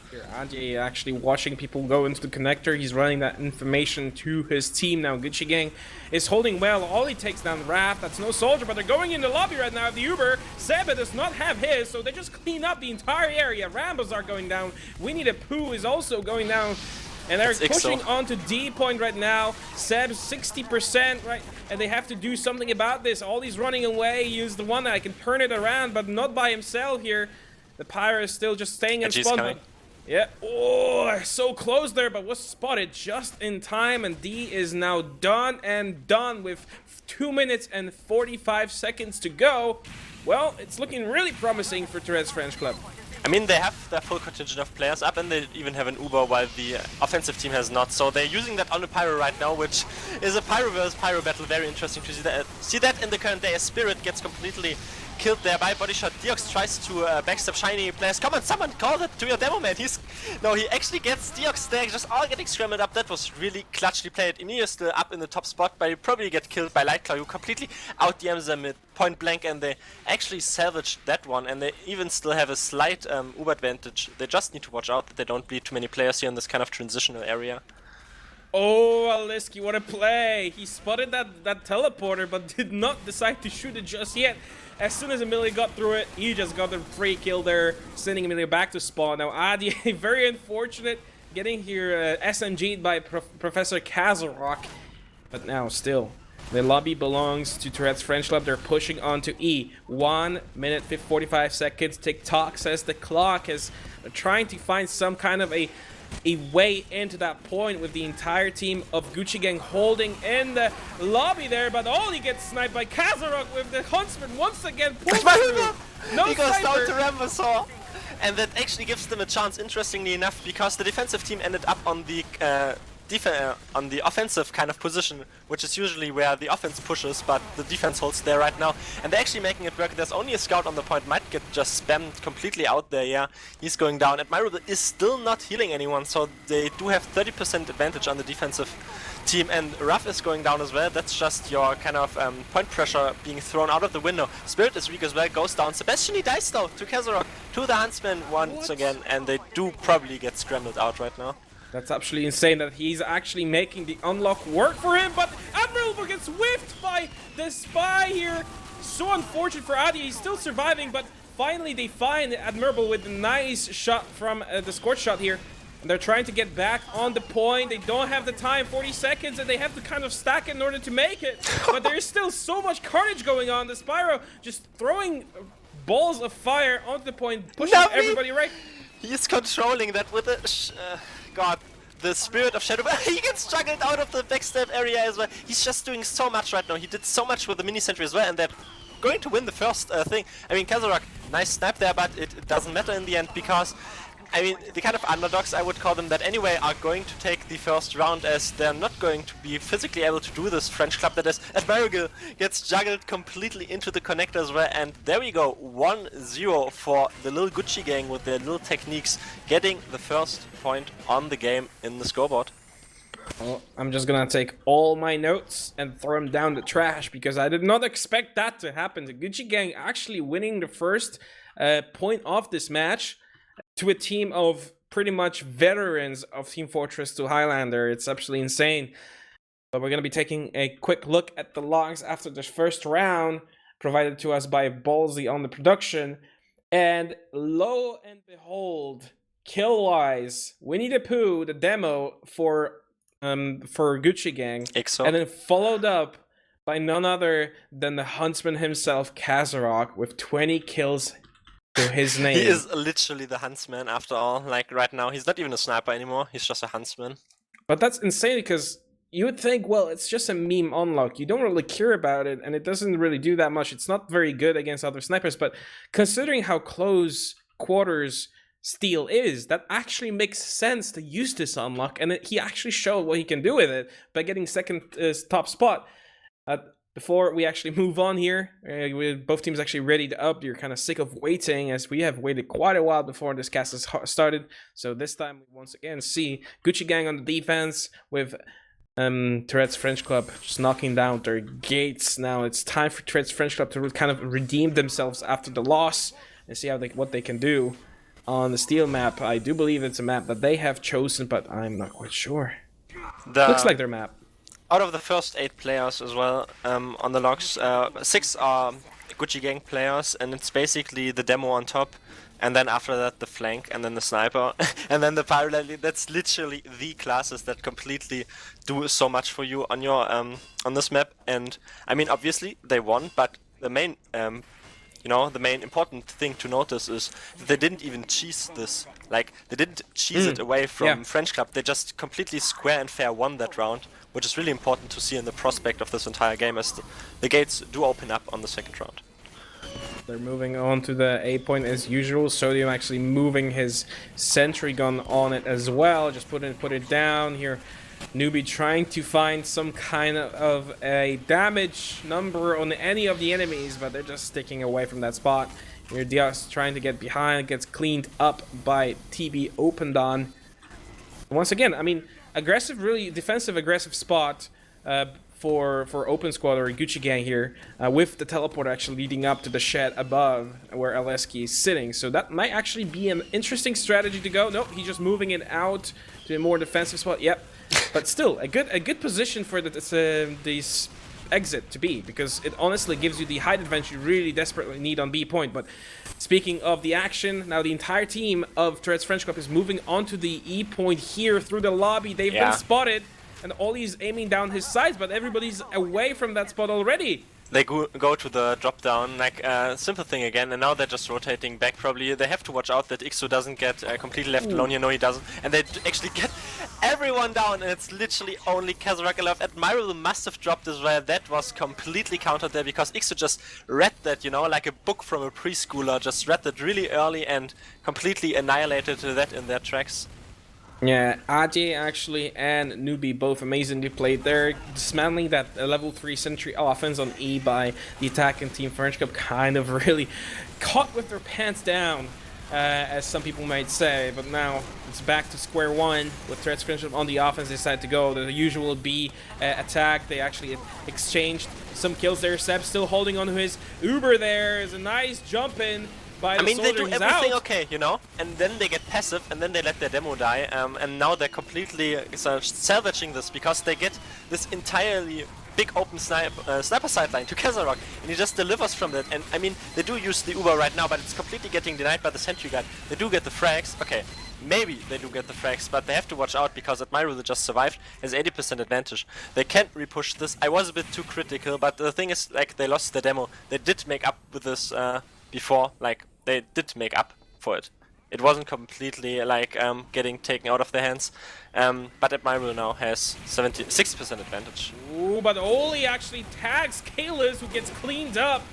Here, Adi actually watching people go into the connector. He's running that information to his team now. Gucci Gang is holding well. Ollie takes down Raph. That's no soldier, but they're going in the lobby right now. The Uber. Seba does not have his, so they just clean up the entire area. Rambos are going down. Winnie the Pooh is also going down. And they're pushing onto D point right now. Seb's 60%, right? And they have to do something about this. Ollie's running away. He's the one that can turn it around, but not by himself here. The Pyro is still just staying in spawn. Yeah. Oh, so close there, but was spotted just in time. And D is now done with 2 minutes and 45 seconds to go. Well, it's looking really promising for Tourette's French Club. I mean, they have their full contingent of players up, and they even have an Uber, while the offensive team has not. So they're using that on the Pyro right now, which is a Pyro versus Pyro battle. Very interesting to see that in the current day. As Spirit gets completely killed there by body shot. Deox tries to backstab Shiny players. Come on, someone call that to your demo man. He actually gets Deox there, just all getting scrambled up. That was really clutchly played. Emilio is still up in the top spot, but he probably get killed by Lightclaw, who completely out DMs them at point blank, and they actually salvaged that one, and they even still have a slight Uber advantage. They just need to watch out that they don't bleed too many players here in this kind of transitional area. Oh, Aliski, what a play! He spotted that teleporter, but did not decide to shoot it just yet. As soon as Emilio got through it, he just got the free kill there, sending Emilio back to spawn. Now, Adi, very unfortunate, getting here SMG'd by Professor Kazarock. But now, still, the lobby belongs to Tourette's French Club. They're pushing on to E. 1 minute 45 seconds. TikTok says the clock is trying to find some kind of a way into that point, with the entire team of Gucci Gang holding in the lobby there, but Ollie gets sniped by Kazarock with the Huntsman once again. He goes down to Rambosaur, and that actually gives them a chance, interestingly enough, because the defensive team ended up on the offensive kind of position, which is usually where the offense pushes, but the defense holds there right now, and they're actually making it work. There's only a scout on the point, might get just spammed completely out there. Yeah, he's going down. Admirable is still not healing anyone, so they do have 30% advantage on the defensive team, and Ruff is going down as well. That's just your kind of point pressure being thrown out of the window. Spirit is weak as well, goes down. Sebastian, he dies though, to Kazarock, to the Huntsman once again, and they do probably get scrambled out right now. That's absolutely insane that he's actually making the unlock work for him, but Admirable gets whiffed by the spy here. So unfortunate for Adi, he's still surviving, but finally they find Admirable with a nice shot from the Scorch shot here. And they're trying to get back on the point. They don't have the time, 40 seconds, and they have to kind of stack it in order to make it. But there's still so much carnage going on. The Spyro just throwing balls of fire onto the point, pushing everybody right. He's controlling that with a... God, the Spirit of Shadow. He gets juggled out of the backstab area as well. He's just doing so much right now. He did so much with the mini sentry as well, and they're going to win the first thing. I mean, Kazarock, nice snap there, but it doesn't matter in the end, because I mean, the kind of underdogs, I would call them that anyway, are going to take the first round, as they're not going to be physically able to do this. French Club, that is, Admirable gets juggled completely into the connector as well, and there we go, 1-0 for the little Gucci Gang with their little techniques, getting the first point on the game in the scoreboard. Well, I'm just gonna take all my notes and throw them down the trash, because I did not expect that to happen. The Gucci Gang actually winning the first point of this match to a team of pretty much veterans of Team Fortress 2 Highlander. It's absolutely insane. But we're going to be taking a quick look at the logs after this first round, provided to us by Ballsy on the production. And lo and behold, kill-wise, Winnie the Pooh, the demo for Gucci Gang, and then followed up by none other than the Huntsman himself, Kazarock, with 20 kills to his name. He is literally the Huntsman after all. Like right now, he's not even a sniper anymore. He's just a Huntsman. But that's insane, because you would think, well, it's just a meme unlock. You don't really care about it, and it doesn't really do that much. It's not very good against other snipers, but considering how close quarters Steel is, that actually makes sense to use this unlock, and he actually showed what he can do with it by getting second top spot. Before we actually move on here, with both teams actually ready to up, you're kind of sick of waiting, as we have waited quite a while before this cast has started. So this time we once again see Gucci Gang on the defense with Tourette's French Club just knocking down their gates. Now it's time for Tourette's French Club to kind of redeem themselves after the loss and see what they can do on the Steel map. I do believe it's a map that they have chosen, but I'm not quite sure. Looks like their map. Out of the first 8 players as well, on the logs, 6 are Gucci Gang players, and it's basically the demo on top, and then after that the flank, and then the sniper, and then the pyro. That's literally the classes that completely do so much for you on your on this map. And I mean, obviously they won, but the main the main important thing to notice is that they didn't even cheese this. Like, they didn't cheese it away from French Club. They just completely square and fair won that round, which is really important to see in the prospect of this entire game, as the gates do open up on the second round. They're moving on to the A point as usual. Sodium actually moving his sentry gun on it as well. Just put it down here. Newbie trying to find some kind of a damage number on any of the enemies, but they're just sticking away from that spot. Here Diaz trying to get behind, gets cleaned up by TB Opendon. Once again, I mean, aggressive, really defensive, aggressive spot for Open Squad or Gucci Gang here, with the teleport actually leading up to the shed above where Aleski is sitting. So that might actually be an interesting strategy to go. Nope, he's just moving it out to a more defensive spot. Yep, but still a good position for these exit to be, because it honestly gives you the height advantage you really desperately need on B point. But speaking of the action, now the entire team of Tourette's French Club is moving onto the E point here through the lobby. They've been spotted, and Ollie's aiming down his sides, but everybody's away from that spot already. They go to the drop down, like simple thing again, and now they're just rotating back. Probably they have to watch out that Ixo doesn't get completely left alone. You know he doesn't, and they actually get everyone down, and it's literally only Kazarak. Admiral must have dropped as well. That was completely countered there, because Ixo just read that, like a book from a preschooler, just read that really early and completely annihilated that in their tracks. Yeah, AJ actually and Newbie both amazingly played there, dismantling that level 3 sentry offense on E by the attacking team. French Club kind of really caught with their pants down, as some people might say, but now it's back to square one with Tourette's French Club on the offense. They decided to go the usual B attack. They actually exchanged some kills there. Seb still holding on to his Uber there. Is a nice jump in. I mean, they do everything okay, and then they get passive, and then they let their demo die, and now they're completely salvaging this, because they get this entirely big open sniper sideline to Kazarak, and he just delivers from that. And I mean, they do use the Uber right now, but it's completely getting denied by the sentry guard. They do get the frags, okay, maybe they do get the frags, but they have to watch out, because Admiral just survived, has 80% advantage. They can't repush this. I was a bit too critical, but the thing is, like, they lost the demo. They did make up with this before, like, they did make up for it. It wasn't completely like getting taken out of their hands, but Admiral now has 60% advantage. Ooh, but Oli actually tags Kalis, who gets cleaned up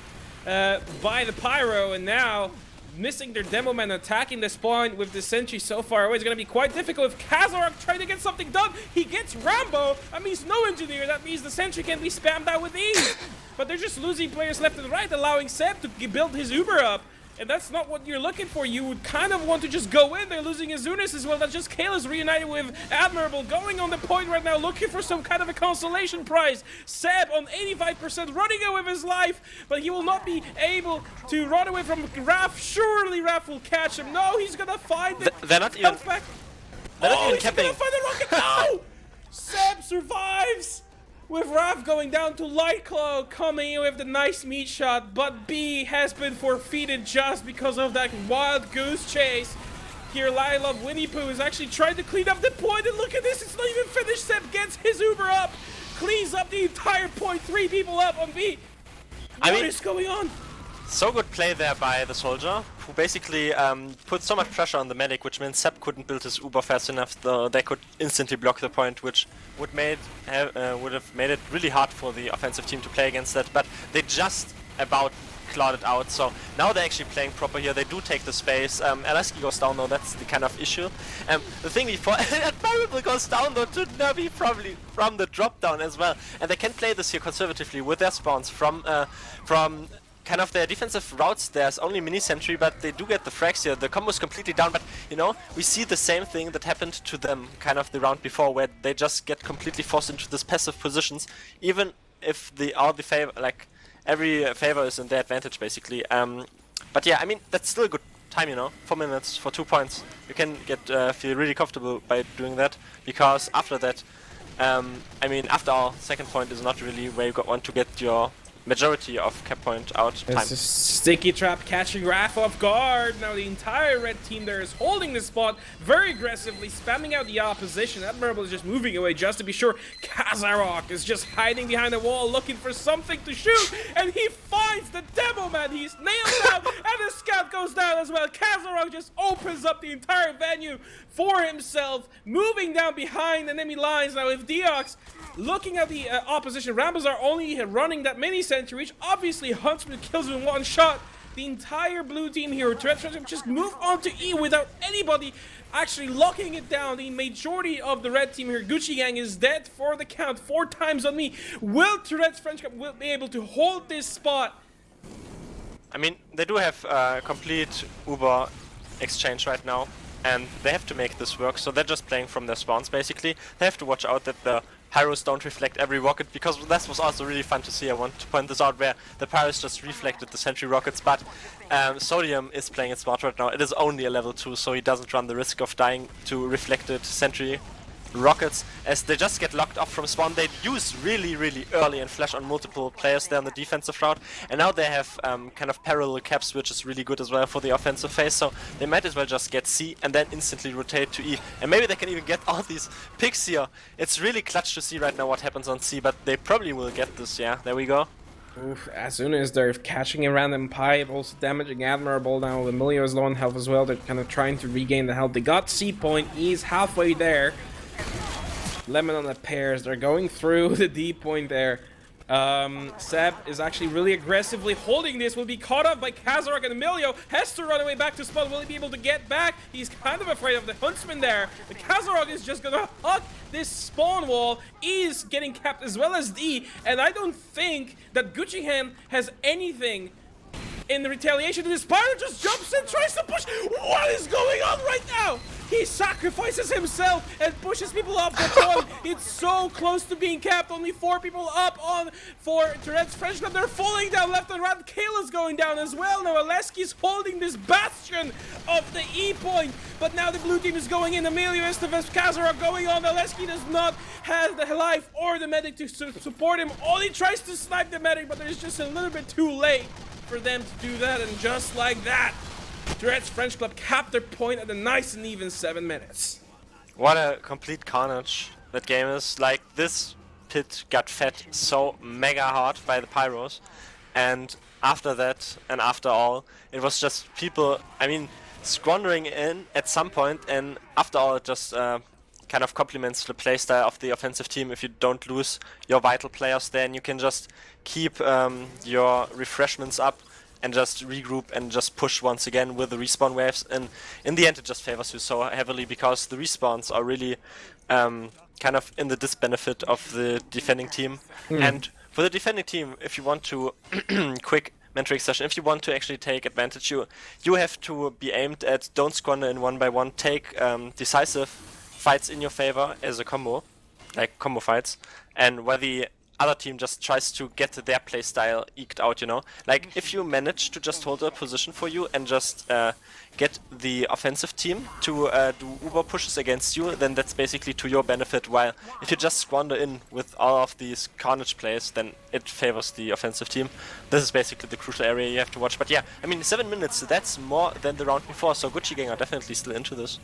by the Pyro, and now missing their demo man, attacking this point with the sentry so far away. It's going to be quite difficult. If Kazarak trying to get something done, he gets Rambo. That means no engineer. That means the sentry can be spammed out with ease. But they're just losing players left and right, allowing Seb to build his Uber up. And that's not what you're looking for. You would kind of want to just go in. They're losing Azunis as well. That's just Kalis reunited with Admirable, going on the point right now, looking for some kind of a consolation prize. Seb on 85%, running away with his life, but he will not be able to run away from Raf. Surely Raf will catch him. No, he's gonna find it. They're not even. They're not even capping. He's gonna find the rocket. No! Seb survives. With Raf going down to Lightclaw, coming in with the nice meat shot, but B has been forfeited just because of that wild goose chase. Here, Lila Winnie Pooh is actually trying to clean up the point, and look at this, it's not even finished. Seb gets his Uber up, cleans up the entire point, 3 people up on B. What is going on? So good play there by the soldier, who basically put so much pressure on the medic, which meant Seb couldn't build his Uber fast enough, though they could instantly block the point, which would have made it really hard for the offensive team to play against that, but they just about clawed it out, so now they're actually playing proper here. They do take the space. Aleski goes down though, that's the kind of issue. The thing before, Admirable goes down though to Navi, probably from the drop down as well, and they can play this here conservatively with their spawns from kind of their defensive routes. There's only mini sentry, but they do get the frags here. The combo is completely down, but you know, we see the same thing that happened to them kind of the round before, where they just get completely forced into this passive positions, even if every favor is in their advantage basically. But yeah, I mean, that's still a good time, you know, 4 minutes for 2 points. You can feel really comfortable by doing that, because after that, I mean, after our second point is not really where you want to get your majority of cap point out time. It's a sticky trap catching Raph off guard. Now the entire red team there is holding the spot very aggressively, spamming out the opposition. Admirable is just moving away just to be sure. Kazarok is just hiding behind the wall looking for something to shoot, and he finds the demo man. He's nailed down, and the scout goes down as well. Kazarok just opens up the entire venue for himself, moving down behind enemy lines. Now with Deox looking at the opposition, Rambles are only running that mini sentry, which obviously Huntsman kills him in one shot. The entire blue team here, Tourette's just move on to E without anybody actually locking it down. The majority of the red team here, Gucci Gang, is dead for the count. 4 times on me. Will Tourette's French Cup will be able to hold this spot? I mean, they do have complete Uber exchange right now, and they have to make this work, so they're just playing from their spawns basically. They have to watch out that the Pyros don't reflect every rocket, because this was also really fun to see. I want to point this out, where the Pyros just reflected the sentry rockets, but Sodium is playing it smart right now. It is only a level 2, so he doesn't run the risk of dying to reflected sentry rockets, as they just get locked off from spawn. They use really early and flash on multiple players there on the defensive route, and now they have kind of parallel caps, which is really good as well for the offensive phase, so they might as well just get C and then instantly rotate to E, and maybe they can even get all these picks here. It's really clutch to see right now what happens on C, but they probably will get this. Yeah, there we go. Oof, as soon as they're catching a random pipe, also damaging Admirable. Now Emilio is low on health as well. They're kind of trying to regain the health. They got C point, E's halfway there. Lemon on the pairs, they're going through the D point there. Seb is actually really aggressively holding this, will be caught up by Kazarok, and Emilio has to run away back to spawn. Will he be able to get back? He's kind of afraid of the Huntsman there. The Kazarok is just gonna hug this spawn wall. E is getting capped as well as D, and I don't think that Gucci Hand has anything in retaliation to this. Pyro just jumps and tries to push. What is going on right now? He sacrifices himself and pushes people off the point. It's so close to being capped. Only 4 people up on for Tourette's French Club. They're falling down left and right. Kayla's going down as well. Now Aleski's holding this bastion of the E point. But now the blue team is going in. Emilio Estevez, Kazarok going on. Aleski does not have the life or the medic to support him. Only tries to snipe the medic, but it's just a little bit too late for them to do that. And just like that, Tourette's French Club capped their point at a nice and even 7 minutes. What a complete carnage that game is. Like, this pit got fed so mega hard by the Pyros, and after that, and after all, it was just people, I mean, squandering in at some point, and after all, it just kind of complements the playstyle of the offensive team. If you don't lose your vital players, then you can just keep your refreshments up and just regroup and just push once again with the respawn waves, and in the end it just favors you so heavily, because the respawns are really kind of in the disbenefit of the defending team. And for the defending team, if you want to quick mentoring session, if you want to actually take advantage, you have to be aimed at don't squander in 1-by-1, take decisive fights in your favor as a combo, like combo fights, and where the other team just tries to get their playstyle eked out, you know? Like, if you manage to just hold a position for you and just get the offensive team to do Uber pushes against you, then that's basically to your benefit, while if you just squander in with all of these carnage plays, then it favors the offensive team. This is basically the crucial area you have to watch. But yeah, I mean, 7 minutes, that's more than the round before, so Gucci Gang are definitely still into this.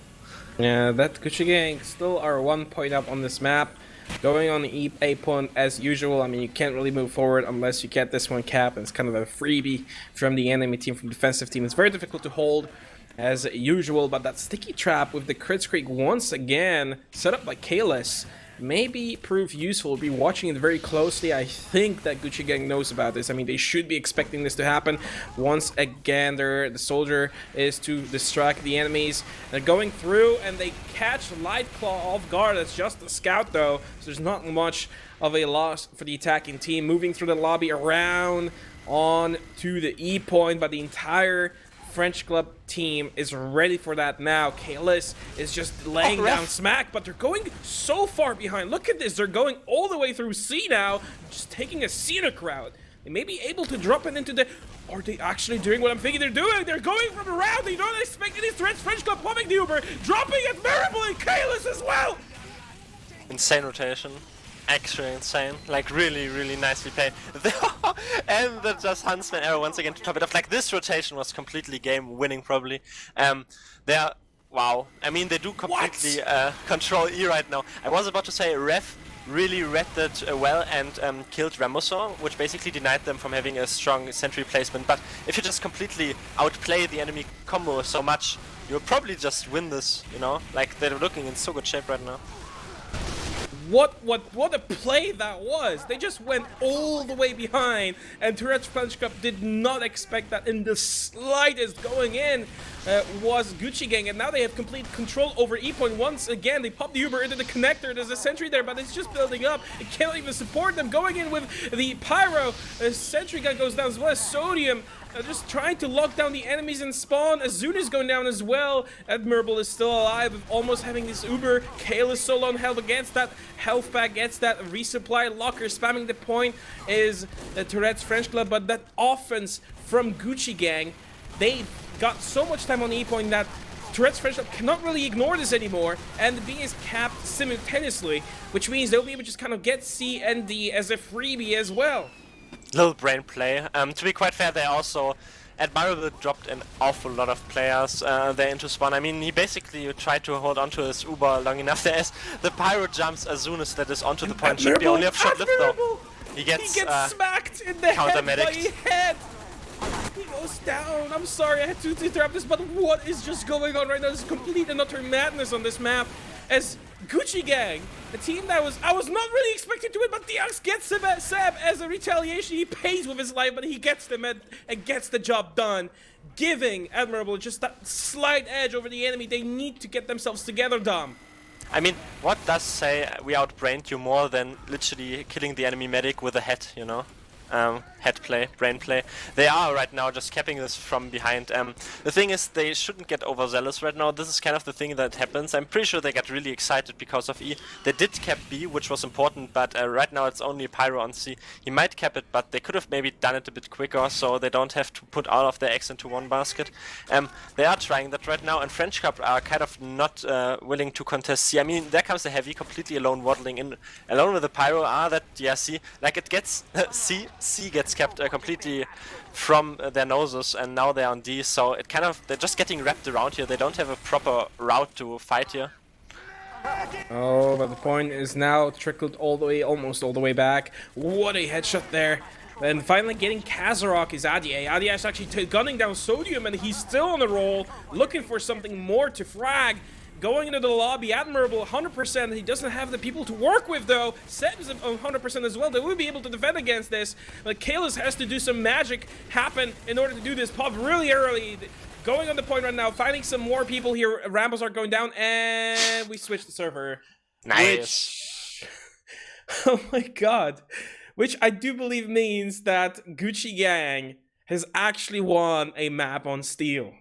Yeah, that Gucci Gang still are 1 point up on this map. going on the A point as usual. I mean, you can't really move forward unless you get this one cap, and it's kind of a freebie from the enemy team, from the defensive team. It's very difficult to hold as usual, but that sticky trap with the crit streak once again set up by Kalis maybe prove useful. We'll be watching it very closely. I think that Gucci Gang knows about this. I mean, they should be expecting this to happen. Once again, the soldier is to distract the enemies. They're going through, and they catch Lightclaw off guard. That's just a scout, though, so there's not much of a loss for the attacking team. Moving through the lobby around on to the E point, but the entire French Club team is ready for that now. Kalis is just laying down smack, but they're going so far behind. Look at this. They're going all the way through C now, just taking a scenic route. They may be able to drop it into the... Are they actually doing what I'm thinking they're doing? They're going from around. They don't expect any threats. French Club pumping the Uber, dropping it Maribel and Kalis as well. Insane rotation. Actually insane, like really, really nicely played. And then just Huntsman arrow once again to top it off. Like, this rotation was completely game winning probably. They're, wow, I mean, they do completely control E right now. I was about to say Ref really read that well and killed Ramoso, which basically denied them from having a strong sentry placement. But if you just completely outplay the enemy combo so much, you'll probably just win this, you know? Like, they're looking in so good shape right now. What a play that was! They just went all the way behind, and Tourette's French Club did not expect that in the slightest. Going in was Gucci Gang, and now they have complete control over E point. Once again, they pop the Uber into the connector. There's a sentry there, but it's just building up. It cannot even support them. Going in with the Pyro, sentry gun goes down as well as Sodium. Just trying to lock down the enemies in spawn. Azuna is going down as well. Admirable is still alive, almost having this Uber. Kale is solo on health against that health pack, gets that resupply locker. Spamming the point is Tourette's French Club, but that offense from Gucci Gang, they got so much time on the E point that Tourette's French Club cannot really ignore this anymore, and the B is capped simultaneously, which means they'll be able to just kind of get C and D as a freebie as well. Little brain play. To be quite fair, they also, Admirable dropped an awful lot of players there into spawn. I mean, he basically tried to hold onto his Uber long enough. There is the Pyro jumps as soon as that is onto the point. Should be only have shot lift though. He gets smacked in the head by a head. He goes down. I'm sorry I had to interrupt this, but what is just going on right now? This is complete and utter madness on this map. As Gucci Gang, a team that I was not really expecting to win, but Diax gets Seb as a retaliation. He pays with his life, but he gets them and gets the job done, giving Admirable just that slight edge over the enemy. They need to get themselves together, Dom. I mean, what does say we outbrained you more than literally killing the enemy medic with a head, you know? Head play, brain play. They are right now just capping this from behind. The thing is, they shouldn't get overzealous right now. This is kind of the thing that happens. I'm pretty sure they got really excited because of E. They did cap B, which was important, but right now it's only Pyro on C. He might cap it, but they could have maybe done it a bit quicker, so they don't have to put all of their eggs into one basket. They are trying that right now, and French Club are kind of not willing to contest C. I mean, there comes the Heavy, completely alone, waddling in, alone with the Pyro. C, like it gets C gets kept completely from their noses, and now they're on D, so it kind of, they're just getting wrapped around here. They don't have a proper route to fight here. Oh, but the point is now trickled all the way, almost all the way back. What a headshot there. And finally getting Kazarok is Adie. Adie is actually gunning down Sodium, and he's still on the roll, looking for something more to frag. Going into the lobby, Admirable 100%. He doesn't have the people to work with though. Seb is 100% as well. They will be able to defend against this. But Kalis has to do some magic happen in order to do this. Pop really early. Going on the point right now, finding some more people here. Rambos are going down, and we switch the server. Nice. Which, oh my god. Which I do believe means that Gucci Gang has actually won a map on Steel.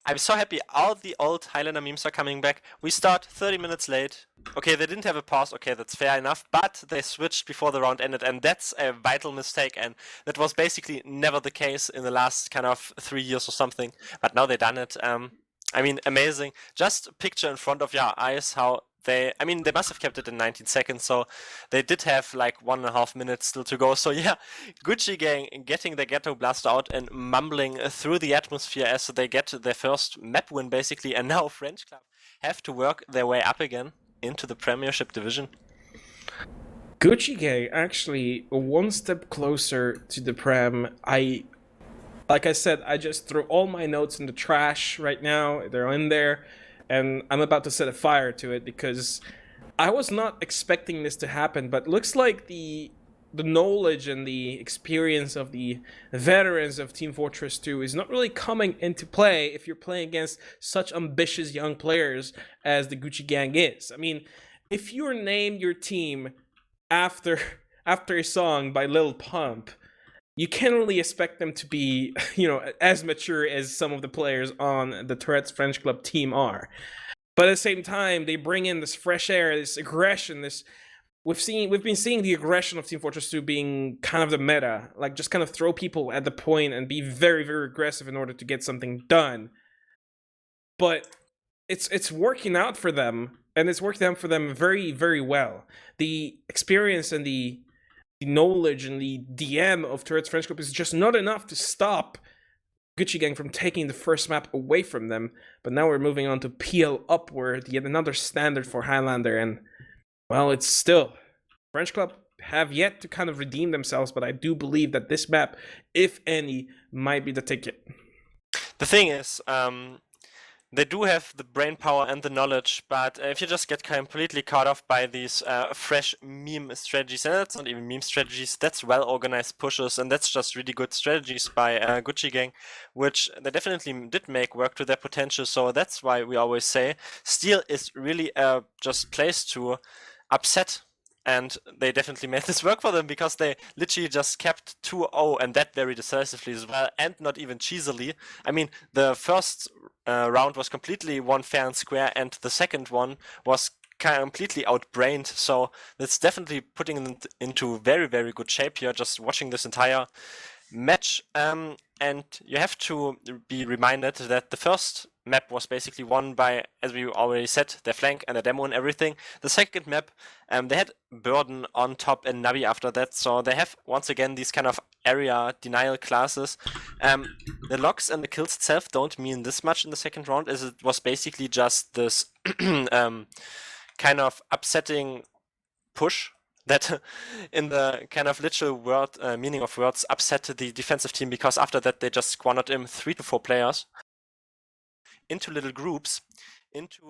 I'm so happy all the old Highlander memes are coming back. We start 30 minutes late. Okay, they didn't have a pause, okay, that's fair enough, but they switched before the round ended, and that's a vital mistake, and that was basically never the case in the last kind of 3 years or something, but now they done it. I mean, amazing. Just picture in front of your eyes how they must have kept it in 19 seconds, so they did have like 1.5 minutes still to go. So yeah, Gucci Gang getting the Ghetto Blast out and mumbling through the atmosphere as they get their first map win basically, and now French Club have to work their way up again into the Premiership division. Gucci Gang actually one step closer to the Prem. Like I said, I just threw all my notes in the trash right now. They're in there, and I'm about to set a fire to it because I was not expecting this to happen. But looks like the knowledge and the experience of the veterans of Team Fortress 2 is not really coming into play if you're playing against such ambitious young players as the Gucci Gang is. I mean, if you name your team after a song by Lil Pump, you can't really expect them to be, as mature as some of the players on the Tourette's French Club team are. But at the same time, they bring in this fresh air, this aggression, this we've been seeing the aggression of Team Fortress 2 being kind of the meta, like just kind of throw people at the point and be very, very aggressive in order to get something done. But it's working out for them, and it's working out for them very, very well. The experience and the knowledge and the DM of Tourette's French Club is just not enough to stop Gucci Gang from taking the first map away from them. But now we're moving on to PL Upward, yet another standard for Highlander, and well, it's still French Club have yet to kind of redeem themselves, but I do believe that this map, if any, might be the ticket. The thing is, they do have the brain power and the knowledge, but if you just get completely caught off by these fresh meme strategies, and that's not even meme strategies, that's well-organized pushes, and that's just really good strategies by Gucci Gang, which they definitely did make work to their potential, so that's why we always say Steel is really just place to upset, and they definitely made this work for them because they literally just kept 2-0 and that very decisively as well, and not even cheesily. I mean, the first round was completely one fair and square, and the second one was completely outbrained, so that's definitely putting them into very, very good shape here, just watching this entire match. And you have to be reminded that the first map was basically won by, as we already said, their flank and their demo and everything. The second map, they had Burden on top and Navi after that, so they have once again these kind of area denial classes. The locks and the kills itself don't mean this much in the second round, as it was basically just this kind of upsetting push that in the kind of literal word meaning of words upset the defensive team, because after that they just squandered him 3 to 4 players into little groups into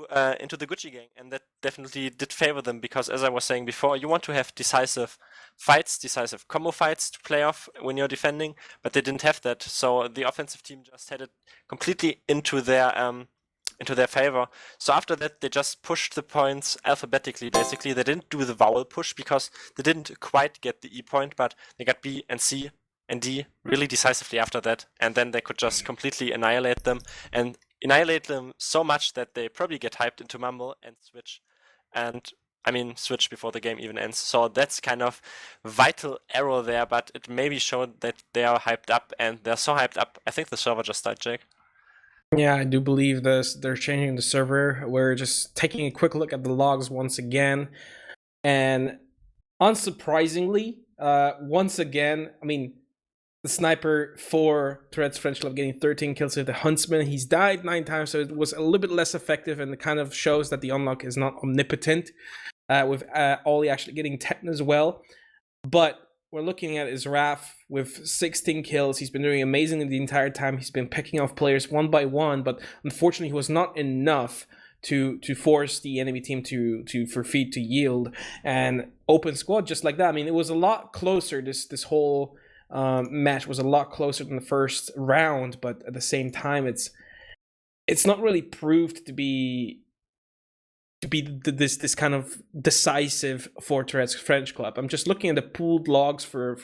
the Gucci Gang, and that definitely did favor them, because as I was saying before, you want to have decisive fights, decisive combo fights to play off when you're defending, but they didn't have that, so the offensive team just had it completely into their favor. So after that, they just pushed the points alphabetically, basically. They didn't do the vowel push because they didn't quite get the E point, but they got B and C and D really decisively after that, and then they could just completely annihilate them, and annihilate them so much that they probably get hyped into Mumble and switch. And I mean, switch before the game even ends. So that's kind of vital error there, but it maybe showed that they are hyped up, and they're so hyped up. I think the server just died, Jake. Yeah, I do believe this. They're changing the server. We're just taking a quick look at the logs once again. And unsurprisingly, once again, I mean, the sniper for Tourette's French Club getting 13 kills with the Huntsman. He's died 9 times, so it was a little bit less effective, and it kind of shows that the unlock is not omnipotent, with Ollie actually getting 10 as well. But we're looking at is Raf with 16 kills. He's been doing amazingly the entire time. He's been picking off players one by one, but unfortunately he was not enough to force the enemy team for feed to yield. And open squad just like that. I mean, it was a lot closer. This whole match was a lot closer than the first round, but at the same time, it's not really proved to be this kind of decisive for Tourette's French Club. I'm just looking at the pooled logs for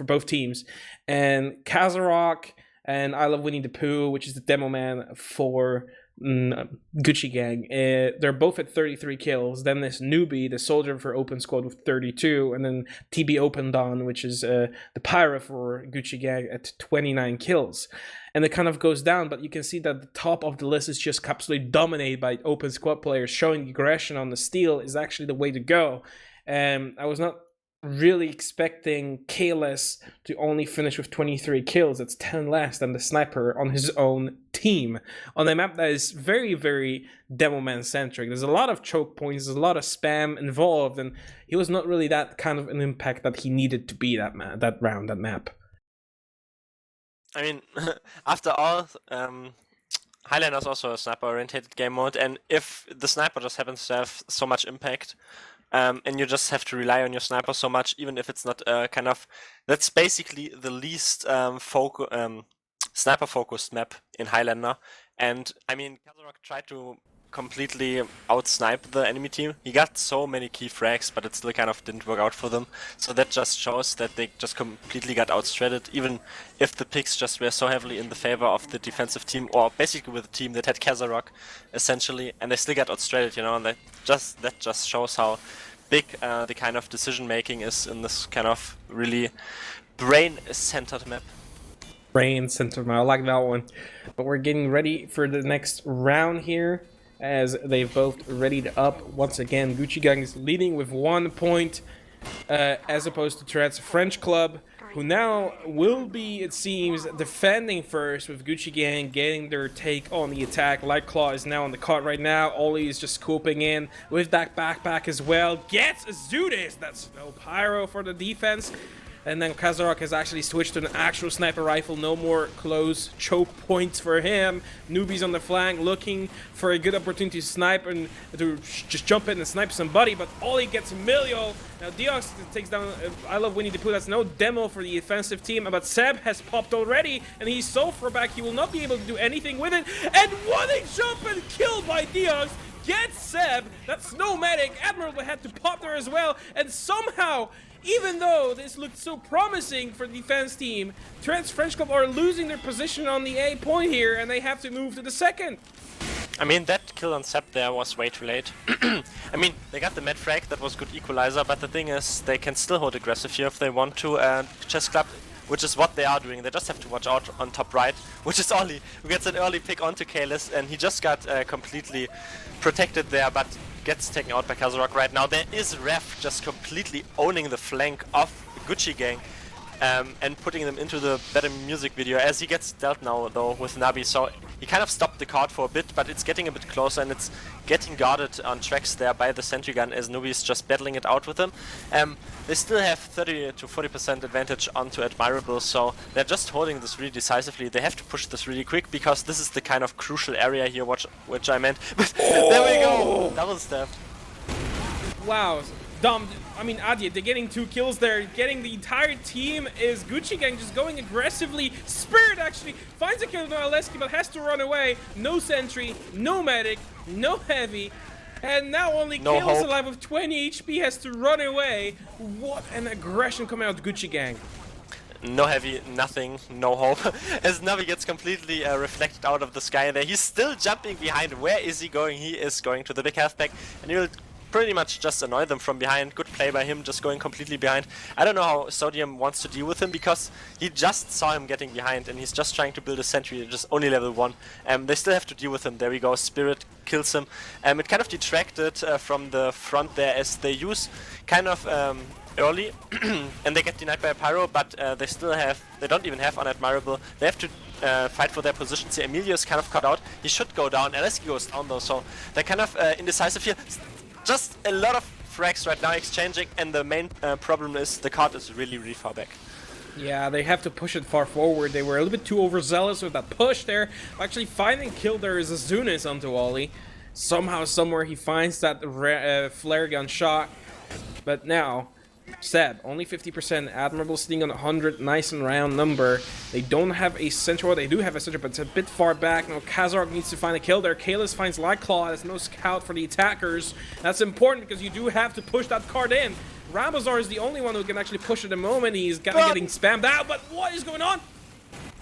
both teams, and Kazarok and I Love Winnie the Pooh, which is the demo man for Gucci Gang, they're both at 33 kills. Then this newbie, the soldier for open squad, with 32, and then TB Open Dawn, which is the pyro for Gucci Gang, at 29 kills. And it kind of goes down, but you can see that the top of the list is just absolutely dominated by open squad players. Showing aggression on the steal is actually the way to go. And I was not really expecting Kalis to only finish with 23 kills. It's 10 less than the sniper on his own team. On a map that is very, very Demoman centric. There's a lot of choke points, there's a lot of spam involved, and he was not really that kind of an impact that he needed to be that map. I mean, after all, Highlander is also a sniper-oriented game mode, and if the sniper just happens to have so much impact, and you just have to rely on your sniper so much, even if it's not kind of... That's basically the least sniper-focused map in Highlander. And, I mean, Kazarok tried to completely out-snipe the enemy team. He got so many key frags, but it still kind of didn't work out for them. So that just shows that they just completely got outstratted, even if the picks just were so heavily in the favor of the defensive team, or basically with a team that had Kazarok, essentially, and they still got outstratted, you know, and that just shows how big the kind of decision-making is in this kind of really brain-centered map. Brain center map, I like that one. But we're getting ready for the next round here, as they've both readied up. Once again, Gucci Gang is leading with 1 point, as opposed to Tourette's French Club, who now will be, it seems, defending first, with Gucci Gang getting their take on the attack. Lightclaw is now on the cart right now. Ollie is just scooping in with that backpack as well. Gets Zudis! That's no pyro for the defense. And then Kazarok has actually switched to an actual sniper rifle. No more close choke points for him. Newbies on the flank looking for a good opportunity to snipe and to just jump in and snipe somebody. But Ollie gets Emilio. Now Diox takes down I Love Winnie the Pooh. That's no demo for the offensive team. But Seb has popped already. And he's so far back he will not be able to do anything with it. And what a jump and kill by Diox. Gets Seb. That's no medic. Admirable had to pop there as well. And somehow, even though this looked so promising for the defense team, Tourette's French Club are losing their position on the A point here, and they have to move to the second. I mean, that kill on Sep there was way too late. I mean, they got the med frag, that was good equalizer, but the thing is, they can still hold aggressive here if they want to, and Chess Club, which is what they are doing, they just have to watch out on top right, which is Ollie, who gets an early pick onto Kalis, and he just got completely protected there, but gets taken out by Kazarok right now. There is Ref just completely owning the flank of Gucci Gang and putting them into the better music video, as he gets dealt now though with Nabi. So he kind of stopped the card for a bit, but it's getting a bit closer and it's getting guarded on tracks there by the sentry gun as Nubi is just battling it out with him. They still have 30 to 40% advantage onto Admirable, so they're just holding this really decisively. They have to push this really quick because this is the kind of crucial area here which I meant. But there we go! Double step. Wow, dumb. I mean, Adye, they're getting 2 kills there. Getting the entire team is Gucci Gang just going aggressively. Spirit actually finds a kill on Aleski, but has to run away. No sentry, no medic, no heavy. And now only no Kalis hope. alive with 20 HP has to run away. What an aggression coming out of Gucci Gang. No heavy, nothing, no hope. As Navi gets completely reflected out of the sky there. He's still jumping behind. Where is he going? He is going to the big half pack, and he will pretty much just annoy them from behind. Good play by him, just going completely behind. I don't know how Sodium wants to deal with him, because he just saw him getting behind and he's just trying to build a sentry, just only level 1. They still have to deal with him. There we go, Spirit kills him. It kind of detracted from the front there, as they use kind of early and they get denied by a pyro, but they don't even have Unadmirable. They have to fight for their positions here. Emilio is kind of cut out. He should go down. Aleski goes down though, so they're kind of indecisive here. Just a lot of frags right now exchanging, and the main problem is the card is really, really far back. Yeah, they have to push it far forward. They were a little bit too overzealous with that push there. Actually, finding kill there is Azunis onto Ollie. Somehow, somewhere, he finds that flare gun shot. But now, Seb, only 50%. Admirable sitting on 100, nice and round number. They don't have a sentry. Well, they do have a sentry, but it's a bit far back. Now, Kazarok needs to find a kill there. Kalis finds Lightclaw. There's no scout for the attackers. That's important because you do have to push that card in. Rabazar is the only one who can actually push at the moment. He's kind of getting spammed out, but what is going on?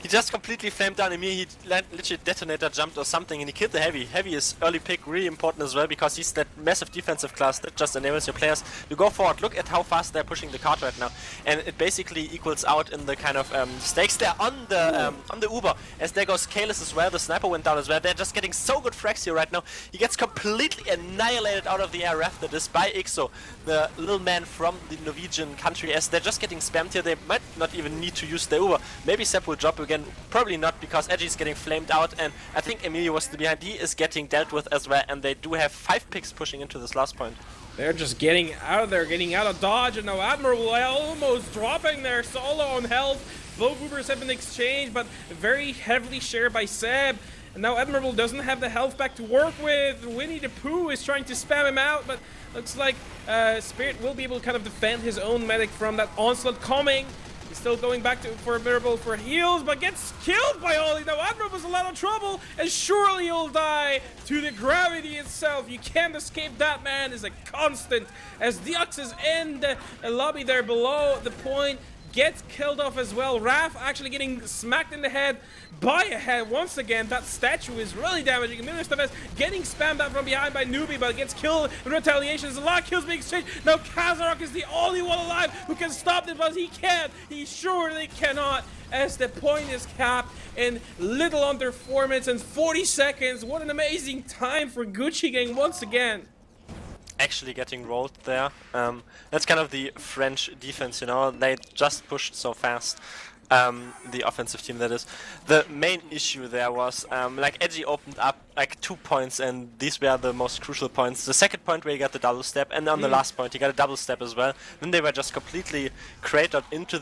He just completely flamed down Emil. He literally detonator jumped or something, and he killed the Heavy. Heavy is early pick, really important as well, because he's that massive defensive class that just enables your players to go forward. Look at how fast they're pushing the cart right now, and it basically equals out in the kind of stakes there on the Uber. As there goes Kalis as well, the sniper went down as well. They're just getting so good frags here right now. He gets completely annihilated out of the air after this by Ixo, the little man from the Norwegian country. As they're just getting spammed here, they might not even need to use the Uber. Maybe Sepp will drop again, probably not, because Edgy is getting flamed out, and I think Emilio was the behind. He is getting dealt with as well, and they do have 5 picks pushing into this last point. They're just getting out of there, getting out of dodge, and now Admirable almost dropping their solo on health. Both Ubers have been exchanged, but very heavily shared by Seb. And now Admirable doesn't have the health back to work with. Winnie the Pooh is trying to spam him out, but looks like Spirit will be able to kind of defend his own medic from that onslaught coming. He's still going back for Admirable for heals, but gets killed by Ollie. Now Admirable's in a lot of trouble, and surely he'll die to the gravity itself. You can't escape that, man. Is a constant. As Deox is in the lobby there below the point, gets killed off as well. Raph actually getting smacked in the head by a head once again. That statue is really damaging. Emilio Estevez getting spammed out from behind by Newbie, but gets killed in retaliation. There's a lot of kills being exchanged. Now Kazarok is the only one alive who can stop it, but he can't. He surely cannot, as the point is capped in little under 4 minutes and 40 seconds. What an amazing time for Gucci Gang once again. Actually getting rolled there. That's kind of the French defense, you know, they just pushed so fast. The offensive team, that is. The main issue there was, like, Edgy opened up like 2 points, and these were the most crucial points. The second point where he got the double step, and on the last point he got a double step as well. Then they were just completely crammed up into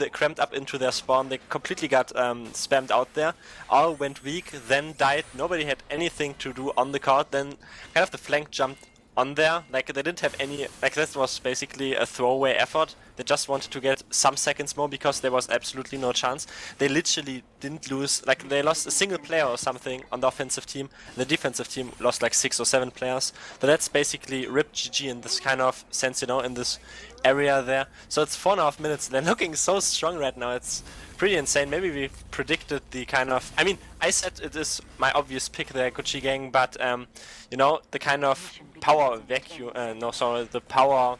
their spawn. They completely got spammed out there. All went weak, then died. Nobody had anything to do on the card. Then kind of the flank jumped on there, like they didn't have any, like that was basically a throwaway effort. They just wanted to get some seconds more because there was absolutely no chance. They literally didn't lose, like they lost a single player or something on the offensive team. The defensive team lost like 6 or 7 players. So that's basically ripped GG in this kind of sense, you know, in this area there. So it's 4.5 minutes. They're looking so strong right now. It's pretty insane. Maybe we predicted the kind of, I mean, I said it is my obvious pick there, Gucci Gang, but you know, the kind of power vacuum, the power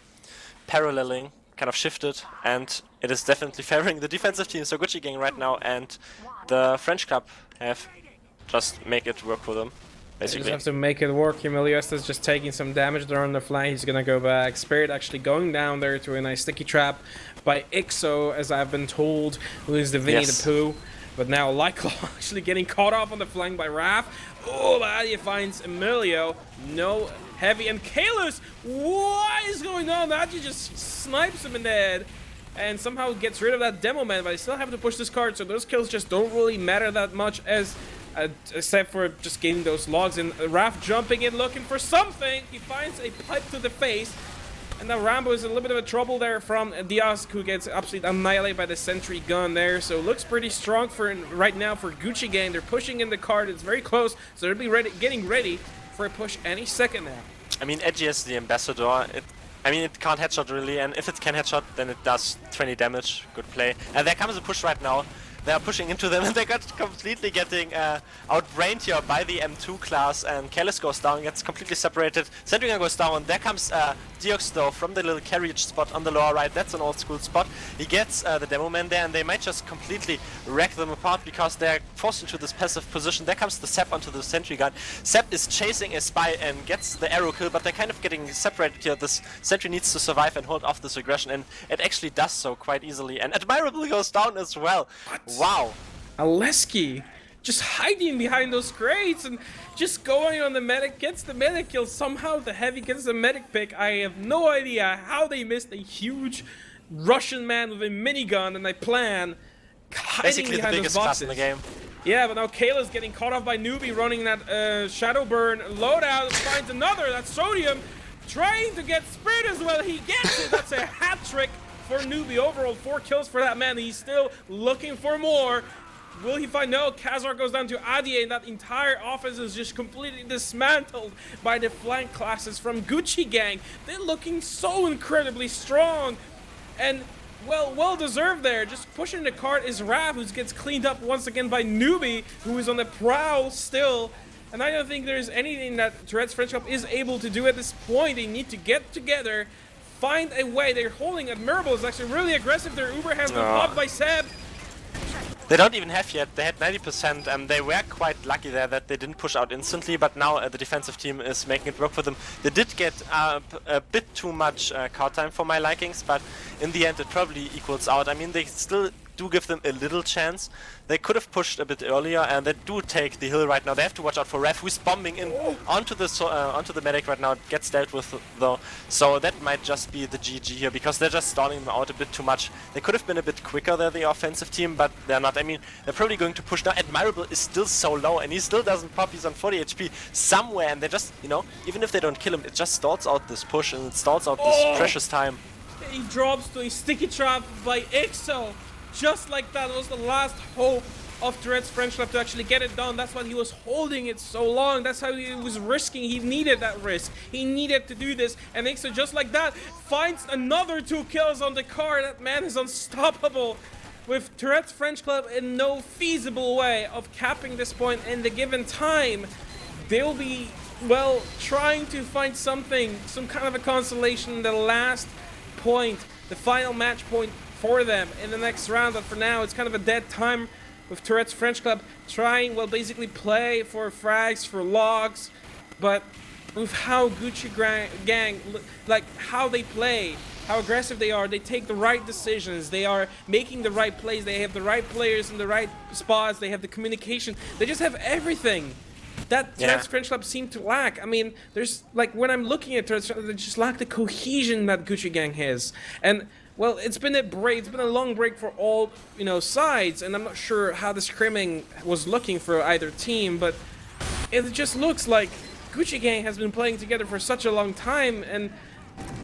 paralleling kind of shifted, and it is definitely favoring the defensive team. So Gucci Gang right now and the French club have just make it work for them. Basically. They just have to make it work. Emilius is just taking some damage there on the flank. He's gonna go back. Spirit actually going down there to a nice sticky trap by Ixo, as I've been told, who is the Winnie the Pooh. But now Lyclaw actually getting caught off on the flank by Raph. Oh, but Adia finds Emilio. No Heavy, and Kalis, what is going on? Adia just snipes him in the head and somehow gets rid of that demo man, but they still have to push this card, so those kills just don't really matter that much, as except for just getting those logs. And Raph jumping in looking for something. He finds a pipe to the face, and now Rambo is in a little bit of a trouble there from Diaz, who gets absolutely annihilated by the sentry gun there. So it looks pretty strong for right now for Gucci Gang. They're pushing in the card. It's very close, so they'll be ready, getting ready for a push any second now. I mean, Edgy is the ambassador. It can't headshot really, and if it can headshot, then it does 20 damage. Good play. And there comes a push right now. They are pushing into them, and they got completely getting outbrained here by the M2 class, and Kalis goes down, gets completely separated. Sentrygun goes down. There comes Deox though from the little carriage spot on the lower right. That's an old school spot. He gets the demo man there, and they might just completely wreck them apart because they're forced into this passive position. There comes the Sepp onto the sentry gun. Sepp is chasing a spy and gets the arrow kill, but they're kind of getting separated here. This sentry needs to survive and hold off this aggression, and it actually does so quite easily. And Admirable goes down as well. What? Wow. Aleski just hiding behind those crates and just going on the medic, gets the medic kill. Somehow the Heavy gets the medic pick. I have no idea how they missed a huge Russian man with a minigun, and they plan hiding basically behind the those biggest boxes. class in the game. Yeah, but now Kayla's getting caught off by Newbie running that Shadowburn loadout. Finds another, that's Sodium, trying to get Spirit as well. He gets it. That's a hat trick for Newbie. Overall 4 kills for that man. He's still looking for more. Will he find? No, Kazar goes down to Adie, and that entire offense is just completely dismantled by the flank classes from Gucci Gang. They're looking so incredibly strong. And well deserved there. Just pushing the cart is Raph, who gets cleaned up once again by Newbie, who is on the prowl still. And I don't think there's anything that Tourette's French Club is able to do at this point. They need to get together, find a way. They're holding Admirable is actually really aggressive. Their Uber has been popped by Seb. They don't even have yet. They had 90%. They were quite lucky there that they didn't push out instantly, but now the defensive team is making it work for them. They did get a bit too much card time for my likings, but in the end it probably equals out. I mean, they still do give them a little chance. They could have pushed a bit earlier, and they do take the hill right now. They have to watch out for Ref, who's bombing in onto the medic right now. It gets dealt with though, so that might just be the GG here because they're just stalling them out a bit too much. They could have been a bit quicker there, the offensive team, but they're not. I mean, they're probably going to push now. Admirable is still so low, and he still doesn't pop. He's on 40 HP somewhere, and they just, you know, even if they don't kill him, it just stalls out this push and it stalls out this precious time. He drops to a sticky trap by Ixo. Just like that, it was the last hope of Tourette's French Club to actually get it done. That's why he was holding it so long. That's how he was risking. He needed that risk. He needed to do this. And Ixo, just like that, finds another 2 kills on the car. That man is unstoppable. With Tourette's French Club in no feasible way of capping this point in the given time, they'll be, well, trying to find something, some kind of a consolation in the last point, the final match point for them in the next round. But for now, it's kind of a dead time with Tourette's French Club trying, well, basically play for frags, for logs, but with how Gucci Gang, like how they play, how aggressive they are, they take the right decisions, they are making the right plays, they have the right players in the right spots, they have the communication, they just have everything that Tourette's French Club seem to lack. I mean, there's, like, when I'm looking at Tourette's, they just lack the cohesion that Gucci Gang has. And well, it's been a break. It's been a long break for all, you know, sides, and I'm not sure how the scrimming was looking for either team, but it just looks like Gucci Gang has been playing together for such a long time, and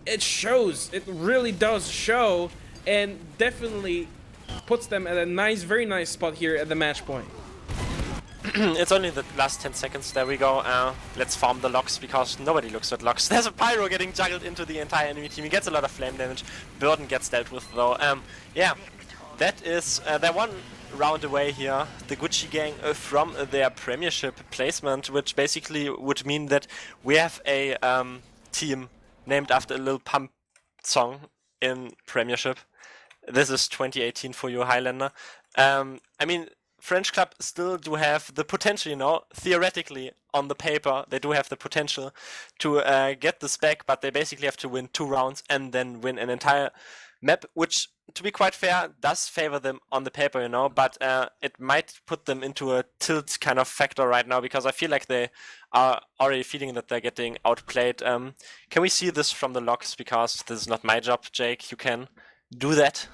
it shows. It really does show, and definitely puts them at a nice, very nice spot here at the match point. It's only the last 10 seconds. There we go. Let's farm the locks because nobody looks at locks. There's a pyro getting juggled into the entire enemy team. He gets a lot of flame damage. Burden gets dealt with though. Yeah, that is they're one round away here, the Gucci Gang, from their Premiership placement, which basically would mean that we have a team named after a Lil Pump song in Premiership. This is 2018 for you, Highlander. I mean, French Club still do have the potential, you know, theoretically, on the paper, they do have the potential to get this back, but they basically have to win 2 rounds and then win an entire map, which, to be quite fair, does favor them on the paper, you know, but it might put them into a tilt kind of factor right now, because I feel like they are already feeling that they're getting outplayed. Can we see this from the logs? Because this is not my job, Jake. You can do that.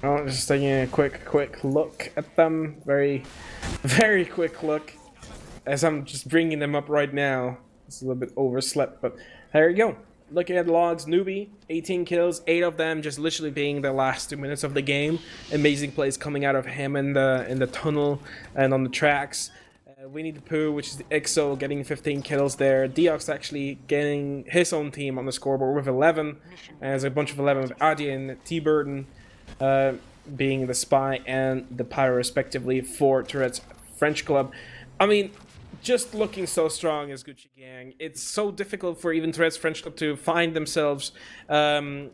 Oh, just taking a quick look at them. Very quick look. As I'm just bringing them up right now. It's a little bit overslept, but there you go. Looking at logs, Newbie, 18 kills, 8 of them just literally being the last 2 minutes of the game. Amazing plays coming out of him in the tunnel and on the tracks. Winnie the Pooh, which is the Ixo, getting 15 kills there. Deox actually getting his own team on the scoreboard with 11. As a bunch of 11 with Adi and T-Burden. Being the Spy and the Pyro respectively for Tourette's French Club. I mean, just looking so strong as Gucci Gang, it's so difficult for even Tourette's French Club to find themselves a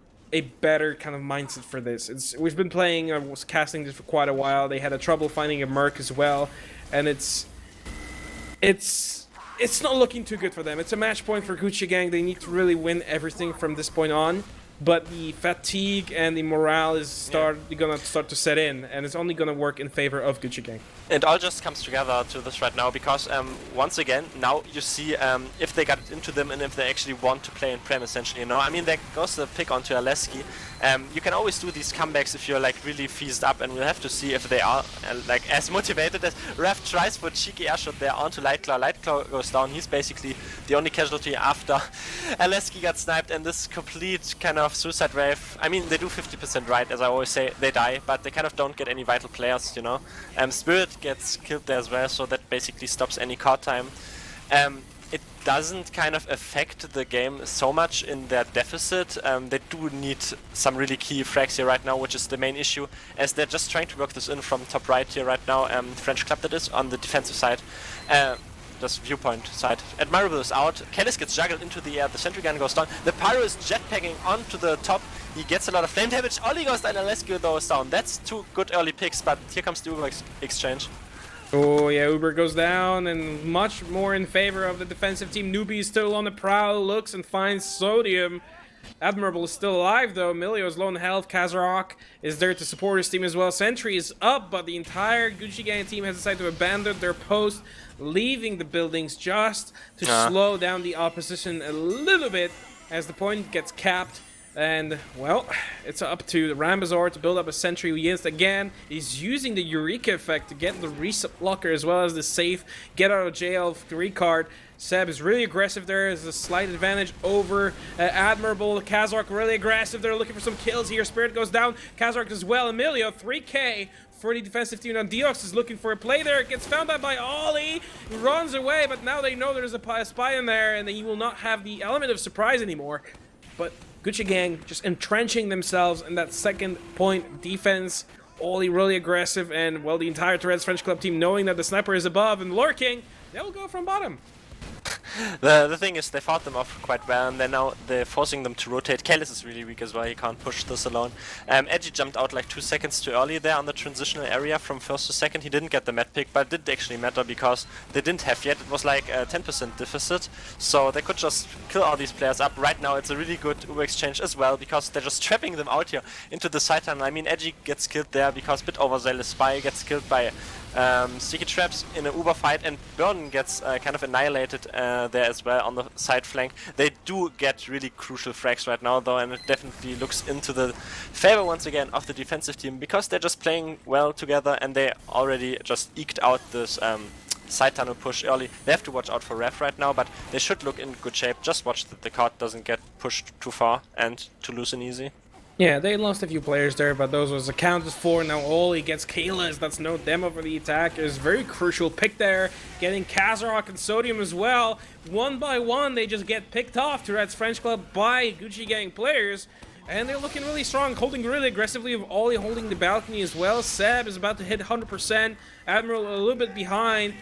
better kind of mindset for this. We've been playing, was casting this for quite a while. They had a trouble finding a Merc as well, and it's not looking too good for them. It's a match point for Gucci Gang. They need to really win everything from this point on. But the fatigue and the morale is gonna start to set in, and it's only gonna work in favor of Gucci Gang. It all just comes together to this right now, because once again, now you see if they got it into them and if they actually want to play in Prem, essentially, you know. I mean, there goes the pick onto Aleski. You can always do these comebacks if you're like really feased up, and we'll have to see if they are like as motivated as Ref tries for a cheeky airshot there onto Lightclaw. Lightclaw goes down. He's basically the only casualty after Aleski got sniped, and this complete kind of suicide wave. I mean, they do 50% right, as I always say. They die, but they kind of don't get any vital players, you know. Spirit gets killed there as well, so that basically stops any card time. it doesn't kind of affect the game so much in their deficit. They do need some really key frags here right now, which is the main issue, as they're just trying to work this in from top right here right now. French Club that is, on the defensive side. Just viewpoint side. Admirable is out. Kellis gets juggled into the air. The sentry gun goes down. The Pyro is jetpacking onto the top. He gets a lot of flame damage. Ollie goes down and Lescue goes down. That's two good early picks, but here comes the Uber exchange. Oh yeah, Uber goes down, and much more in favor of the defensive team. Newbie is still on the prowl, looks and finds Sodium. Admirable is still alive though. Emilio is low on health. Kazarok is there to support his team as well. Sentry is up, but the entire Gucci Gang team has decided to abandon their post, leaving the buildings just to slow down the opposition a little bit as the point gets capped. And, well, it's up to the Rambazor to build up a sentry. Yinst again is using the Eureka effect to get the reset blocker as well as the safe get out of jail free card. Seb is really aggressive there. There's a slight advantage over Admirable. Kazark really aggressive. They're looking for some kills here. Spirit goes down. Kazark as well. Emilio, 3k for the defensive team. Now Diox is looking for a play there. Gets found out by Ollie. He runs away, but now they know there's a spy in there, and he will not have the element of surprise anymore. But Gucci Gang just entrenching themselves in that second point defense. Ollie really aggressive, and well, the entire Tourette's French Club team knowing that the sniper is above and lurking, they'll go from bottom. The thing is, they fought them off quite well, and they're forcing them to rotate. Kellis is really weak as well, he can't push this alone. Edgy jumped out like 2 seconds too early there on the transitional area from first to second. He didn't get the med pick, but it didn't actually matter because they didn't have yet. It was like a 10% deficit, so they could just kill all these players up. Right now it's a really good Uber exchange as well, because they're just trapping them out here into the side tunnel. I mean, Edgy gets killed there because Bit Overzealous Spy gets killed by Sticky Traps in an Uber fight, and Burden gets kind of annihilated there as well on the side flank. They do get really crucial frags right now though, and it definitely looks into the favor once again of the defensive team, because they're just playing well together and they already just eked out this side tunnel push early. They have to watch out for Ref right now, but they should look in good shape. Just watch that the card doesn't get pushed too far and too loose and easy. Yeah, they lost a few players there, but those was accounted for. Now Ollie gets Kalis. That's no demo for the attackers. Very crucial pick there. Getting Kazarok and Sodium as well. One by one, they just get picked off. Tourette's French Club by Gucci Gang players. And they're looking really strong, holding really aggressively. With Ollie holding the balcony as well. Seb is about to hit 100%. Admiral a little bit behind.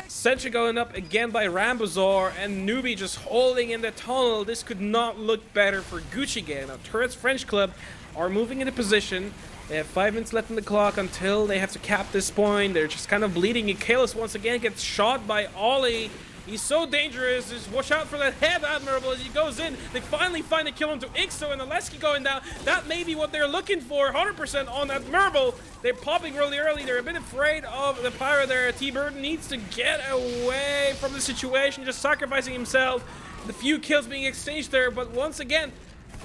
Sentry going up again by Rambazor, and Newbie just holding in the tunnel. This could not look better for Gucci Gang. Now, Tourette's French Club are moving into position. They have 5 minutes left in the clock until they have to cap this point. They're just kind of bleeding. And Kalis once again gets shot by Ollie. He's so dangerous. Just watch out for that head, Admirable, as he goes in. They finally find a kill into Ixo, and Aleski going down. That may be what they're looking for. 100% on Admirable. They're popping really early. They're a bit afraid of the Pyro there. T-Burden needs to get away from the situation, just sacrificing himself. The few kills being exchanged there, but once again,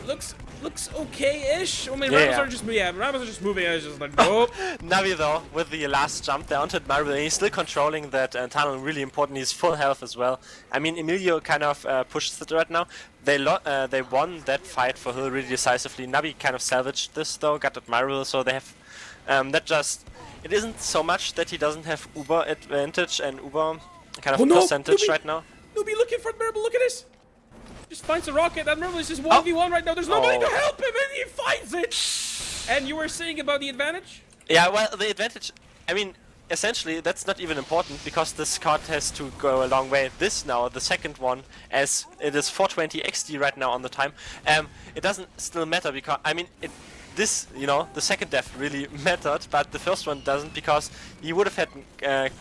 looks okay-ish. I mean, Rambazor are just moving. It's just like, nope. Navi though, with the last jump there onto Admirable, he's still controlling that tunnel, really important. He's full health as well. I mean, Emilio kind of pushes it right now. They won that fight for Hill really decisively. Navi kind of salvaged this though, got Admirable, so they have it isn't so much that he doesn't have Uber advantage and Uber kind of percentage Newbie, right now. Newbie looking for Admirable, look at this! Just finds a rocket. Admirable is just 1v1 right now. There's nobody to help him, and he finds it! And you were saying about the advantage? Yeah, well, the advantage, I mean, essentially, that's not even important, because this card has to go a long way. This now, the second one, as it is 420 XD right now on the time, it doesn't still matter, because, I mean, the second death really mattered, but the first one doesn't, because you would have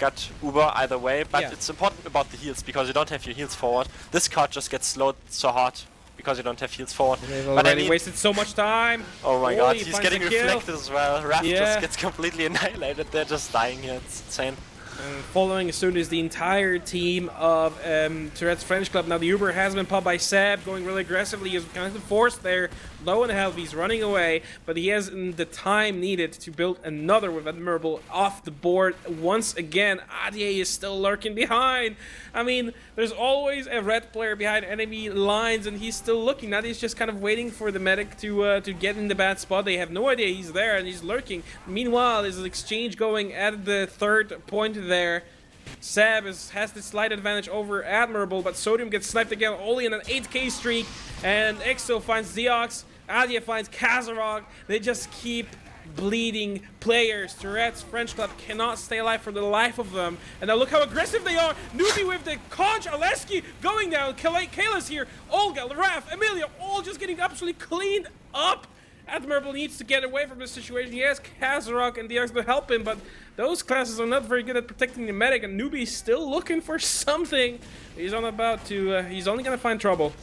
got Uber either way, but it's important about the heals, because you don't have your heals forward. This card just gets slowed so hard, because you don't have heals forward. They've already wasted so much time. Oh my god, he's getting reflected as well. Raph just gets completely annihilated. They're just dying here, it's insane. And following as soon as the entire team of Tourette's French Club. Now the Uber has been popped by Seb, going really aggressively. He's kind of forced there, low in health. He's running away, but he has the time needed to build another with Admirable off the board. Once again, Adye is still lurking behind. I mean, there's always a red player behind enemy lines, and he's still looking. Now he's just kind of waiting for the medic to get in the bad spot. They have no idea he's there, and he's lurking. Meanwhile, there's an exchange going at the third point there. Seb has the slight advantage over Admirable, but Sodium gets sniped again, only in an 8k streak, and Exo finds Deox, Adia finds Kazarok. They just keep bleeding players. Tourette's French Club cannot stay alive for the life of them. And now look how aggressive they are. Newbie with the conch, Aleski going down. Kayla's here. Olga, Raf, Emilia, all just getting absolutely cleaned up. Admirable needs to get away from this situation. He has Kazarok and Deox to help him, but those classes are not very good at protecting the medic, and Newbie's still looking for something. He's only gonna find trouble.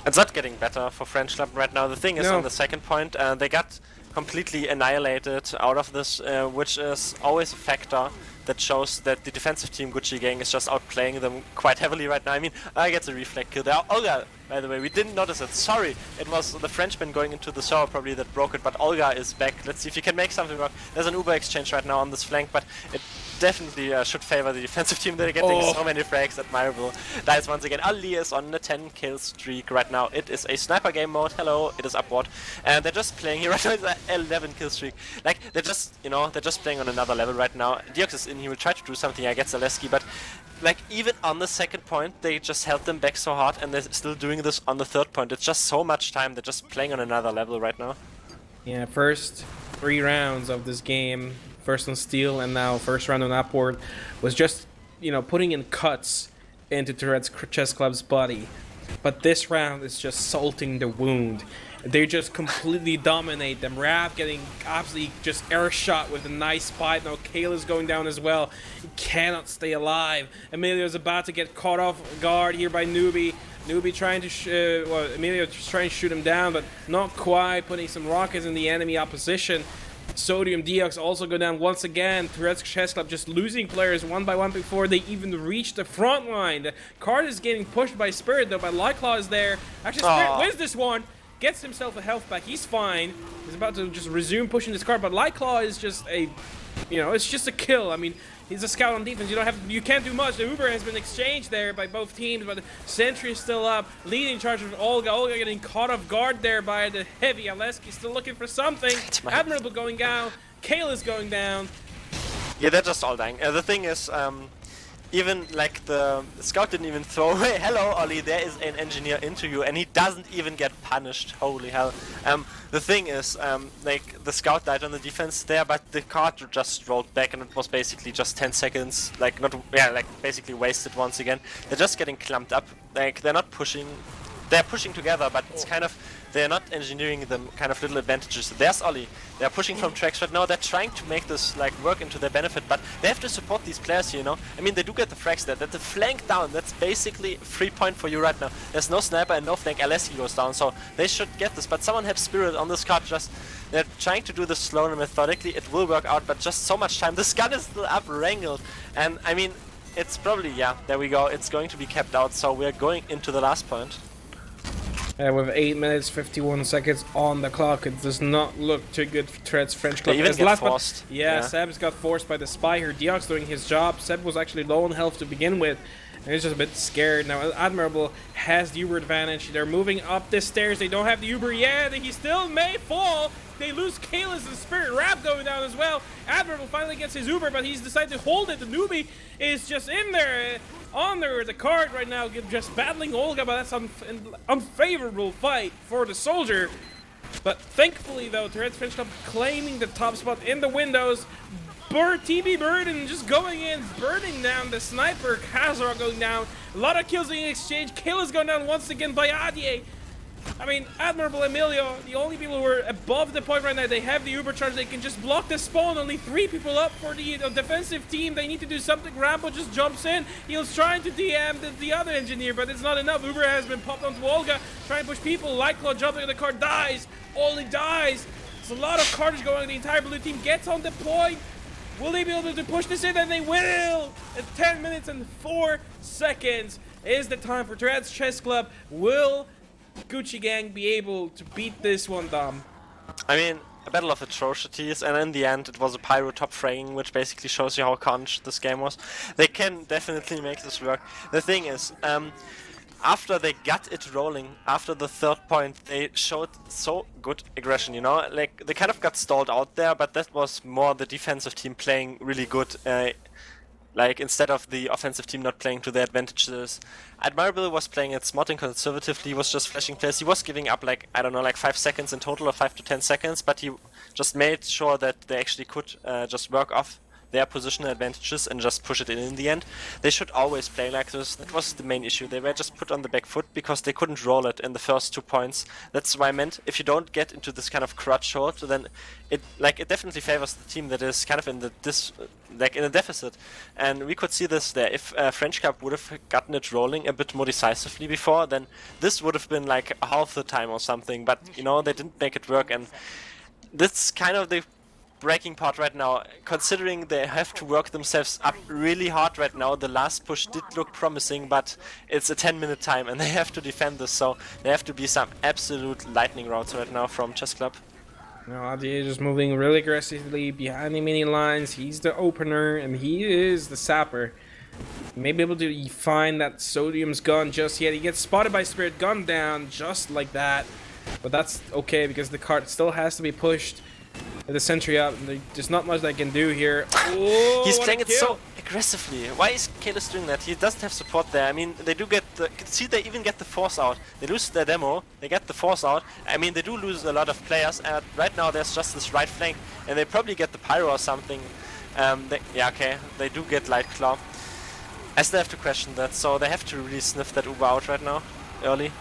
It's not getting better for French Club right now. The thing is, on the second point, they got completely annihilated out of this, which is always a factor that shows that the defensive team Gucci Gang is just outplaying them quite heavily right now. I mean, I get the reflect kill there. Olga, by the way, we didn't notice it. Sorry, it was the Frenchman going into the server probably that broke it, but Olga is back. Let's see if he can make something work. There's an Uber exchange right now on this flank, but it definitely should favor the defensive team. They're getting so many frags. Admirable. Dies once again. Ali is on a 10 kill streak right now. It is a sniper game mode. Hello, it is upward. And they're just playing here right now. It's an 11 kill streak. Like, they're just, they're just playing on another level right now. Deox is in. He will try to do something against Zaleski, but like, even on the second point, they just held them back so hard, and they're still doing this on the third point. It's just so much time. They're just playing on another level right now. Yeah, first 3 rounds of this game, first on Steel and now first round on Upward, was just, putting in cuts into Tourette's Chess Club's body. But this round is just salting the wound. They just completely dominate them. Rav getting absolutely just air shot with a nice spike. Now Kayla's going down as well. He cannot stay alive. Emilio's about to get caught off guard here by Newbie. Newbie trying to Emilio trying to shoot him down, but not quite, putting some rockets in the enemy opposition. Sodium Deox also go down once again. Tourette's Chess Club just losing players one by one before they even reach the front line. The card is getting pushed by Spirit though, but Lightclaw is there. Actually, Spirit wins this one. Gets himself a health back. He's fine. He's about to just resume pushing this card, but Lightclaw is just a, it's just a kill. I mean, he's a scout on defense. You can't do much. The Uber has been exchanged there by both teams, but the Sentry is still up, leading charge of Olga. Olga getting caught off guard there by the heavy. Aleski still looking for something. Admirable going down. Kayla's going down. Yeah, they're just all dying. The thing is, even like the scout didn't even throw away. Hello, Ollie, there is an engineer into you, and he doesn't even get punished. Holy hell. The thing is, like, the scout died on the defense there, but the card just rolled back, and it was basically just 10 seconds. Like, basically wasted once again. They're just getting clumped up. Like, they're not pushing. They're pushing together, but it's kind of, they're not engineering them kind of little advantages. There's Ollie. They're pushing from tracks right now. They're trying to make this like work into their benefit, but they have to support these players here, I mean, they do get the frags there. That the flank down, that's basically 3 point for you right now. There's no sniper and no flank. Aleski goes down, so they should get this. But someone have Spirit on this card. Just, they're trying to do this slowly and methodically. It will work out, but just so much time. This gun is still up, wrangled, and I mean, it's probably, there we go. It's going to be kept out, so we're going into the last point. With 8 minutes 51 seconds on the clock, it does not look too good for Tourette's French Club. They even get forced. Seb's got forced by the spy here. Deox doing his job. Seb was actually low on health to begin with, and he's just a bit scared. Now Admirable has the Uber advantage. They're moving up the stairs. They don't have the Uber yet. He still may fall. They lose Kayla's and Spirit Rap going down as well. Admirable finally gets his Uber, but he's decided to hold it. The Newbie is just in there, on the card right now, just battling Olga, but that's an unfavorable fight for the soldier. But thankfully, though, Tourette's French Club claiming the top spot in the windows. TB Burden just going in, burning down the sniper. Kazar going down. A lot of kills being exchanged. Kayla's going down once again by Adye. I mean, Admirable, Emilio, the only people who are above the point right now, they have the Uber charge, they can just block the spawn, only 3 people up for the defensive team, they need to do something. Rambo just jumps in, he was trying to DM the other engineer, but it's not enough. Uber has been popped onto Olga, trying to push people. Lightclaw jumping on the car, dies, only dies. There's a lot of carnage going on, the entire blue team gets on the point. Will they be able to push this in? And they will! At 10 minutes and 4 seconds is the time for Tourette's Chess Club. Will Gucci Gang be able to beat this one, Dom? I mean, a battle of atrocities, and in the end it was a pyro top fragging, which basically shows you how conch this game was. They can definitely make this work. The thing is, after they got it rolling, after the third point, they showed so good aggression, like they kind of got stalled out there, but that was more the defensive team playing really good. like instead of the offensive team not playing to their advantages. Admirable was playing it smart and conservatively, was just flashing players. He was giving up like, I don't know, like 5 seconds in total, or 5 to 10 seconds, but he just made sure that they actually could just work off their positional advantages and just push it in the end. They should always play like this. That was the main issue. They were just put on the back foot because they couldn't roll it in the first 2 points. That's why I meant if you don't get into this kind of crutch hold, then it definitely favors the team that is kind of in a deficit. And we could see this there. If French Cup would have gotten it rolling a bit more decisively before, then this would have been like half the time or something. But you know, they didn't make it work, and that's kind of the breaking part right now, considering they have to work themselves up really hard right now. The last push did look promising, but it's a 10-minute time and they have to defend this, so there have to be some absolute lightning rounds right now from Chess Club. Now Adi is just moving really aggressively behind the mini lines. He's the opener and he is the sapper. He may be able to find that Sodium's gun just yet. He gets spotted by Spirit, gun down just like that. But that's okay because the cart still has to be pushed. The sentry up, and there's not much they can do here. Oh, he's playing it so aggressively. Why is Kalis doing that? He doesn't have support there. I mean, they do get the... See, they even get the force out. They lose their demo, they get the force out. I mean, they do lose a lot of players, and right now there's just this right flank, and they probably get the Pyro or something. Yeah, okay, they do get Light Claw. I still have to question that, so they have to really sniff that Uber out right now, early.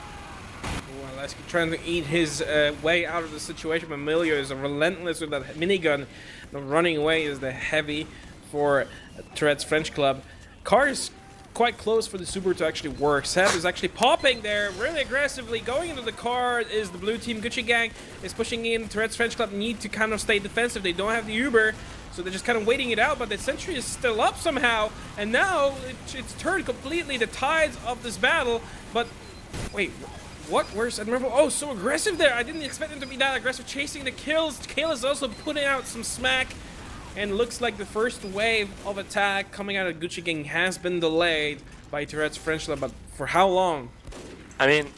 Aleski trying to eat his way out of the situation, but Milio is relentless with that minigun. The running away is the heavy for Tourette's French Club. Car is quite close for the super to actually work. Seb is actually popping there really aggressively. Going into the car is the blue team. Gucci Gang is pushing in. Tourette's French Club need to kind of stay defensive. They don't have the Uber, so they're just kind of waiting it out, but the sentry is still up somehow, and now it's turned completely the tides of this battle. But wait, what? Where's Admirable? Oh, so aggressive there. I didn't expect him to be that aggressive, chasing the kills. Kale is also putting out some smack, and looks like the first wave of attack coming out of Gucci Gang has been delayed by Tourette's French Club, but for how long? I mean,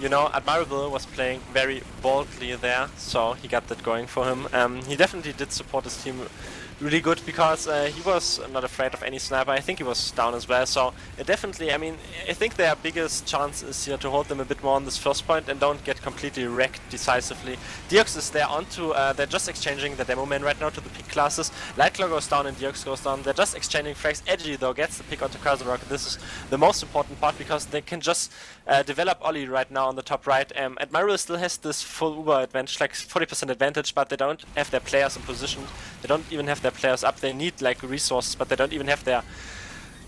you know, Admirable was playing very boldly there, so he got that going for him. He definitely did support his team really good because he was not afraid of any sniper. I think he was down as well, so definitely, I mean, I think their biggest chance is here to hold them a bit more on this first point and don't get completely wrecked decisively. Diox is there onto, they're just exchanging the demo man right now to the pick classes. Lightclaw goes down and Diox goes down. They're just exchanging frags. Edgy though gets the pick onto Kazarok. This is the most important part because they can just develop Ollie right now on the top right. Admiral still has this full Uber advantage, like 40% advantage, but they don't have their players in position. They don't even have their players up. They need like resources, but they don't even have their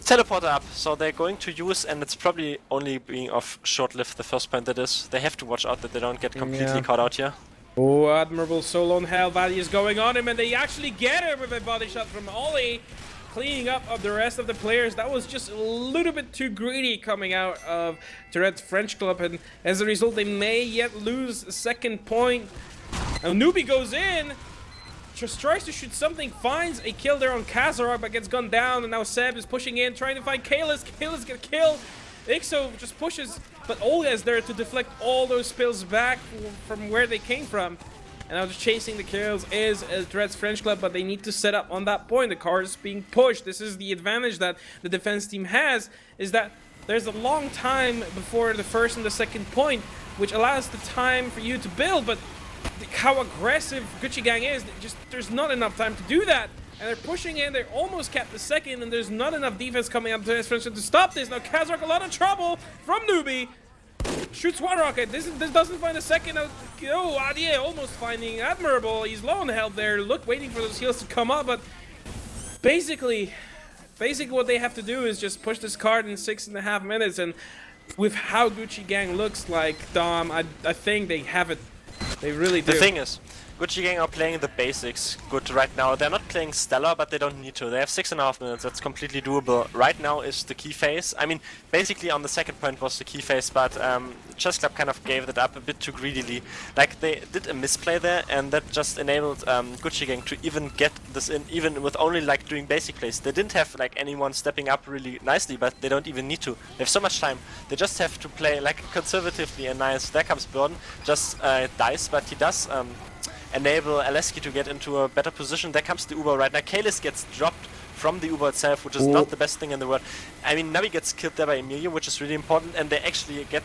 teleporter up, so they're going to use, and it's probably only being of short-lived, the first point that is. They have to watch out that they don't get completely caught out here. Oh, Admirable solo on Hell Valley is going on him, and they actually get him with a body shot from Ollie, cleaning up of the rest of the players. That was just a little bit too greedy coming out of Tourette's French Club, and as a result they may yet lose a second point. Now Newbie goes in, just tries to shoot something, finds a kill there on Kazarok, but gets gunned down, and now Seb is pushing in, trying to find Kalis. Kalis get killed. Ixo just pushes, but Olga is there to deflect all those spills back from where they came from. And now just chasing the kills is Tourette's French Club, but they need to set up on that point. The car is being pushed. This is the advantage that the defense team has, is that there's a long time before the first and the second point, which allows the time for you to build, but how aggressive Gucci Gang is, there's not enough time to do that. And they're pushing in, they're almost kept the second, and there's not enough defense coming up to his friends to stop this. Now Kazarok a lot of trouble from Newbie. Shoots one rocket, this doesn't find a second. Oh, Adie almost finding Admirable. He's low on health there, waiting for those heals to come up, but basically what they have to do is just push this card in 6.5 minutes, and with how Gucci Gang looks like, Dom, I think they have it. They really do. The thing is, Gucci Gang are playing the basics good right now. They're not playing stellar, but they don't need to. They have 6.5 minutes. That's completely doable. Right now is the key phase. I mean, basically on the second point was the key phase, but Chess Club kind of gave that up a bit too greedily. Like, they did a misplay there, and that just enabled Gucci Gang to even get this in, even with only like doing basic plays. They didn't have like anyone stepping up really nicely, but they don't even need to. They have so much time. They just have to play like conservatively and nice. There comes Burden, just dies, but he does enable Aleski to get into a better position. There comes the Uber right now. Kalis gets dropped from the Uber itself, which is not the best thing in the world. I mean, Navi gets killed there by Emilio, which is really important, and they actually get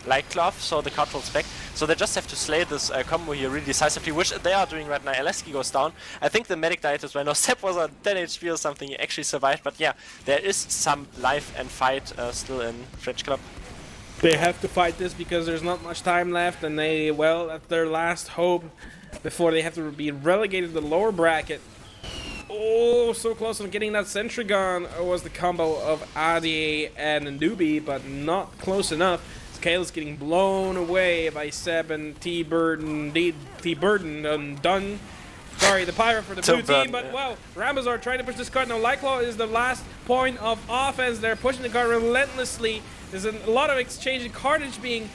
Light Cloth, so the card rolls back. So they just have to slay this combo here really decisively, which they are doing right now. Aleski goes down. I think the medic died as well. No, Sepp was on 10 HP or something. He actually survived, but yeah, there is some life and fight still in French Club. They have to fight this because there's not much time left, and they, well, at their last hope before they have to be relegated to the lower bracket. Oh, so close on getting that Centrigon was the combo of Adi and Newbie, but not close enough. Kale's getting blown away by Seb and T-Burden and Dunn. Sorry, the Pyro for the blue team, but well, Ramazar trying to push this card. Now, Lightclaw is the last point of offense. They're pushing the card relentlessly. There's a lot of exchange and carnage being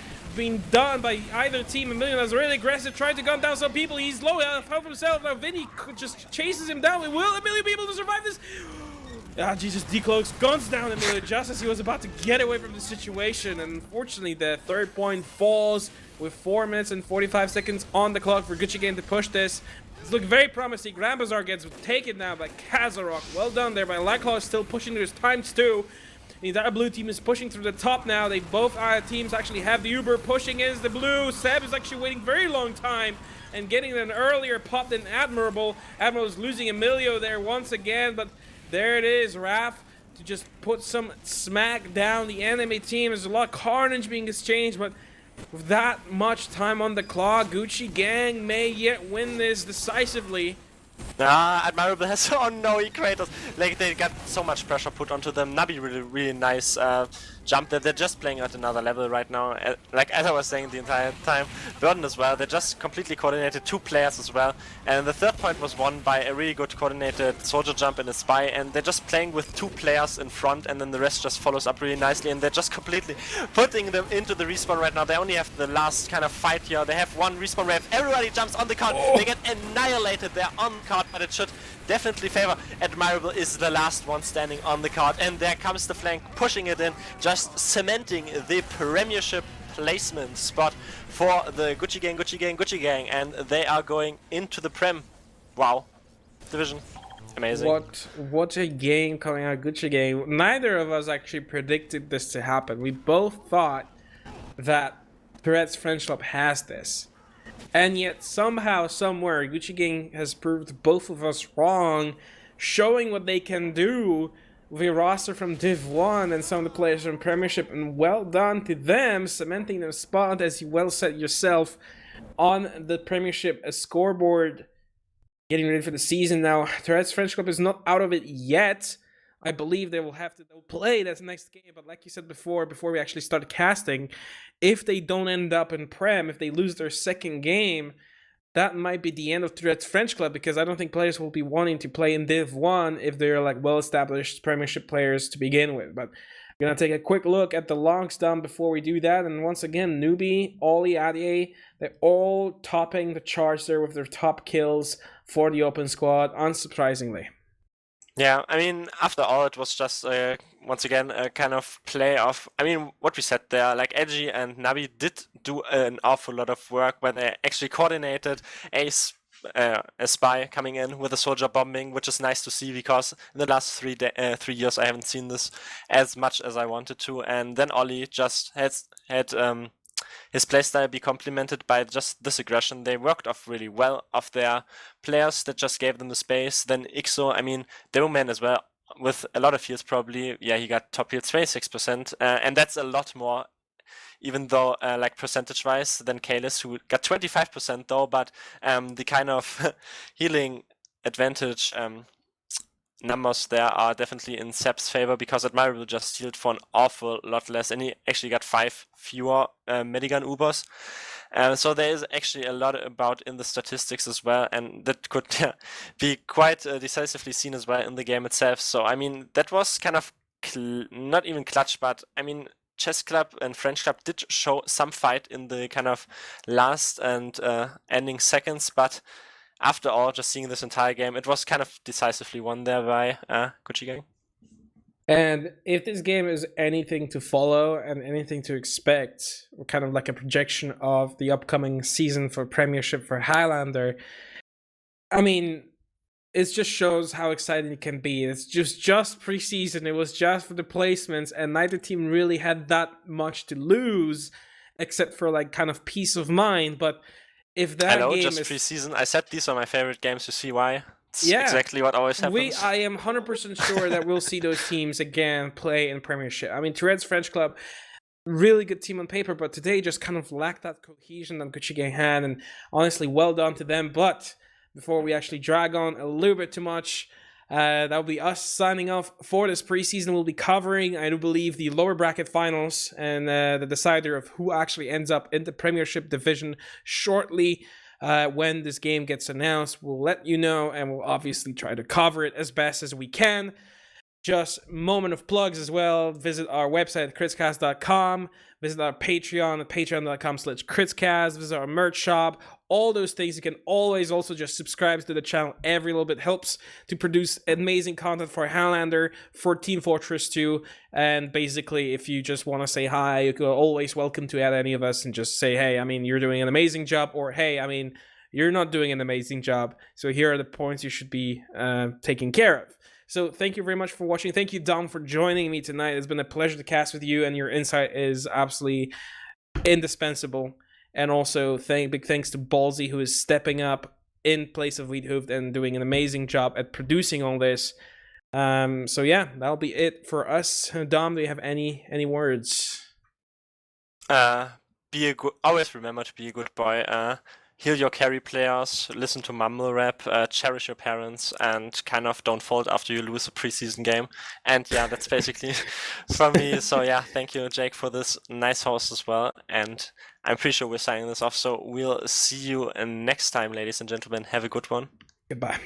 done by either team. Emilio is really aggressive, trying to gun down some people. He's low health, help himself. Now Vinny just chases him down. Will Emilio be able to survive this? Ah, Jesus, Decloaks guns down Emilio just as he was about to get away from the situation. And unfortunately, the third point falls with 4 minutes and 45 seconds on the clock for Gucci Gang to push this. It's looking very promising. Grandbazaar gets taken now by Kazarok. Well done there, but Lightclaw is still pushing. There's times 2. The entire blue team is pushing through the top now. They both teams actually have the Uber pushing is the blue. Seb is actually waiting very long time and getting an earlier pop than Admirable. Admirable is losing Emilio there once again, but there it is, Raph, to just put some smack down the enemy team. There's a lot of carnage being exchanged, but with that much time on the clock, Gucci Gang may yet win this decisively. Admirable has, oh no, he Kratos. Like, they got so much pressure put onto them. Nabi really nice jump there. They're just playing at another level right now. Like, as I was saying the entire time, Burden as well. They're just completely coordinated, 2 players as well. And the third point was won by a really good coordinated soldier jump and a spy. And they're just playing with 2 players in front, and then the rest just follows up really nicely. And they're just completely putting them into the respawn right now. They only have the last kind of fight here. They have 1 respawn wave. Everybody jumps on the card. They get annihilated. They're on card, but it should definitely favor Admirable is the last one standing on the card, and there comes the flank pushing it in, just cementing the Premiership placement spot for the Gucci Gang, and they are going into the Prem. Wow, division, amazing. What a game coming out of Gucci Gang. Neither of us actually predicted this to happen. We both thought that Tourette's French Club has this. And yet, somehow, somewhere, Gucci Gang has proved both of us wrong, showing what they can do with a roster from Div 1 and some of the players from Premiership. And well done to them, cementing their spot, as you well said yourself, on the Premiership scoreboard. Getting ready for the season now. Tourette's French Club is not out of it yet. I believe they'll play that next game, but like you said before we actually started casting, if they don't end up in Prem, if they lose their second game, that might be the end of Tourette's French Club, because I don't think players will be wanting to play in Div 1 if they're like well-established Premiership players to begin with. But we're going to take a quick look at the logs down before we do that, and once again, Newbie, Ollie, Adie, they're all topping the charts there with their top kills for the open squad, unsurprisingly. Yeah, I mean, after all, it was just, once again, a kind of play of, I mean, what we said there, like, Edgy and Nabi did do an awful lot of work when they actually coordinated a spy coming in with a soldier bombing, which is nice to see, because in the last 3 years I haven't seen this as much as I wanted to. And then Ollie just had his playstyle be complemented by just this aggression. They worked off really well of their players that just gave them the space. Then Ixo, I mean, Demoman as well, with a lot of heals probably. Yeah, he got top heals 26%, and that's a lot more, even though like percentage-wise, than Kalis, who got 25% though, but the kind of healing advantage numbers there are definitely in Seb's favor, because Admirable just healed for an awful lot less, and he actually got 5 fewer Medigun Ubers. So there is actually a lot about in the statistics as well, and that could be quite decisively seen as well in the game itself. So I mean, that was kind of not even clutch, but I mean, Chess Club and French Club did show some fight in the kind of last and ending seconds, but after all, just seeing this entire game, it was kind of decisively won there by Gucci Gang. And if this game is anything to follow and anything to expect, kind of like a projection of the upcoming season for Premiership for Highlander, I mean, it just shows how exciting it can be. It's just preseason. It was just for the placements, and neither team really had that much to lose, except for like kind of peace of mind. But if that Hello, game just is preseason. I said these are my favorite games. You see why? It's Yeah. exactly what always happens. I am 100% sure that we'll see those teams again play in Premiership. I mean, Tourette's French Club, really good team on paper, but today just kind of lacked that cohesion that Gucci had, and honestly, well done to them. But before we actually drag on a little bit too much, that'll be us signing off for this preseason. We'll be covering, I do believe, the lower bracket finals and the decider of who actually ends up in the Premiership division shortly. When this game gets announced, we'll let you know, and we'll obviously try to cover it as best as we can. Just moment of plugs as well. Visit our website at kritzcast.com. Visit our Patreon at patreon.com/kritzcast. Visit our merch shop. All those things. You can always also just subscribe to the channel. Every little bit helps to produce amazing content for Highlander, for Team Fortress 2. And basically, if you just want to say hi, you're always welcome to add any of us and just say, hey, I mean, you're doing an amazing job. Or, hey, I mean, you're not doing an amazing job. So here are the points you should be taking care of. So thank you very much for watching. Thank you, Dom, for joining me tonight. It's been a pleasure to cast with you, and your insight is absolutely indispensable. And also, big thanks to Ballsy, who is stepping up in place of Wiedhoeft and doing an amazing job at producing all this. So yeah, that'll be it for us. Dom, do you have any words? Always remember to be a good boy. Heal your carry players, listen to mumble rap, cherish your parents, and kind of don't fold after you lose a preseason game. And yeah, that's basically from me. So yeah, thank you, Jake, for this nice host as well. And I'm pretty sure we're signing this off. So we'll see you next time, ladies and gentlemen. Have a good one. Goodbye.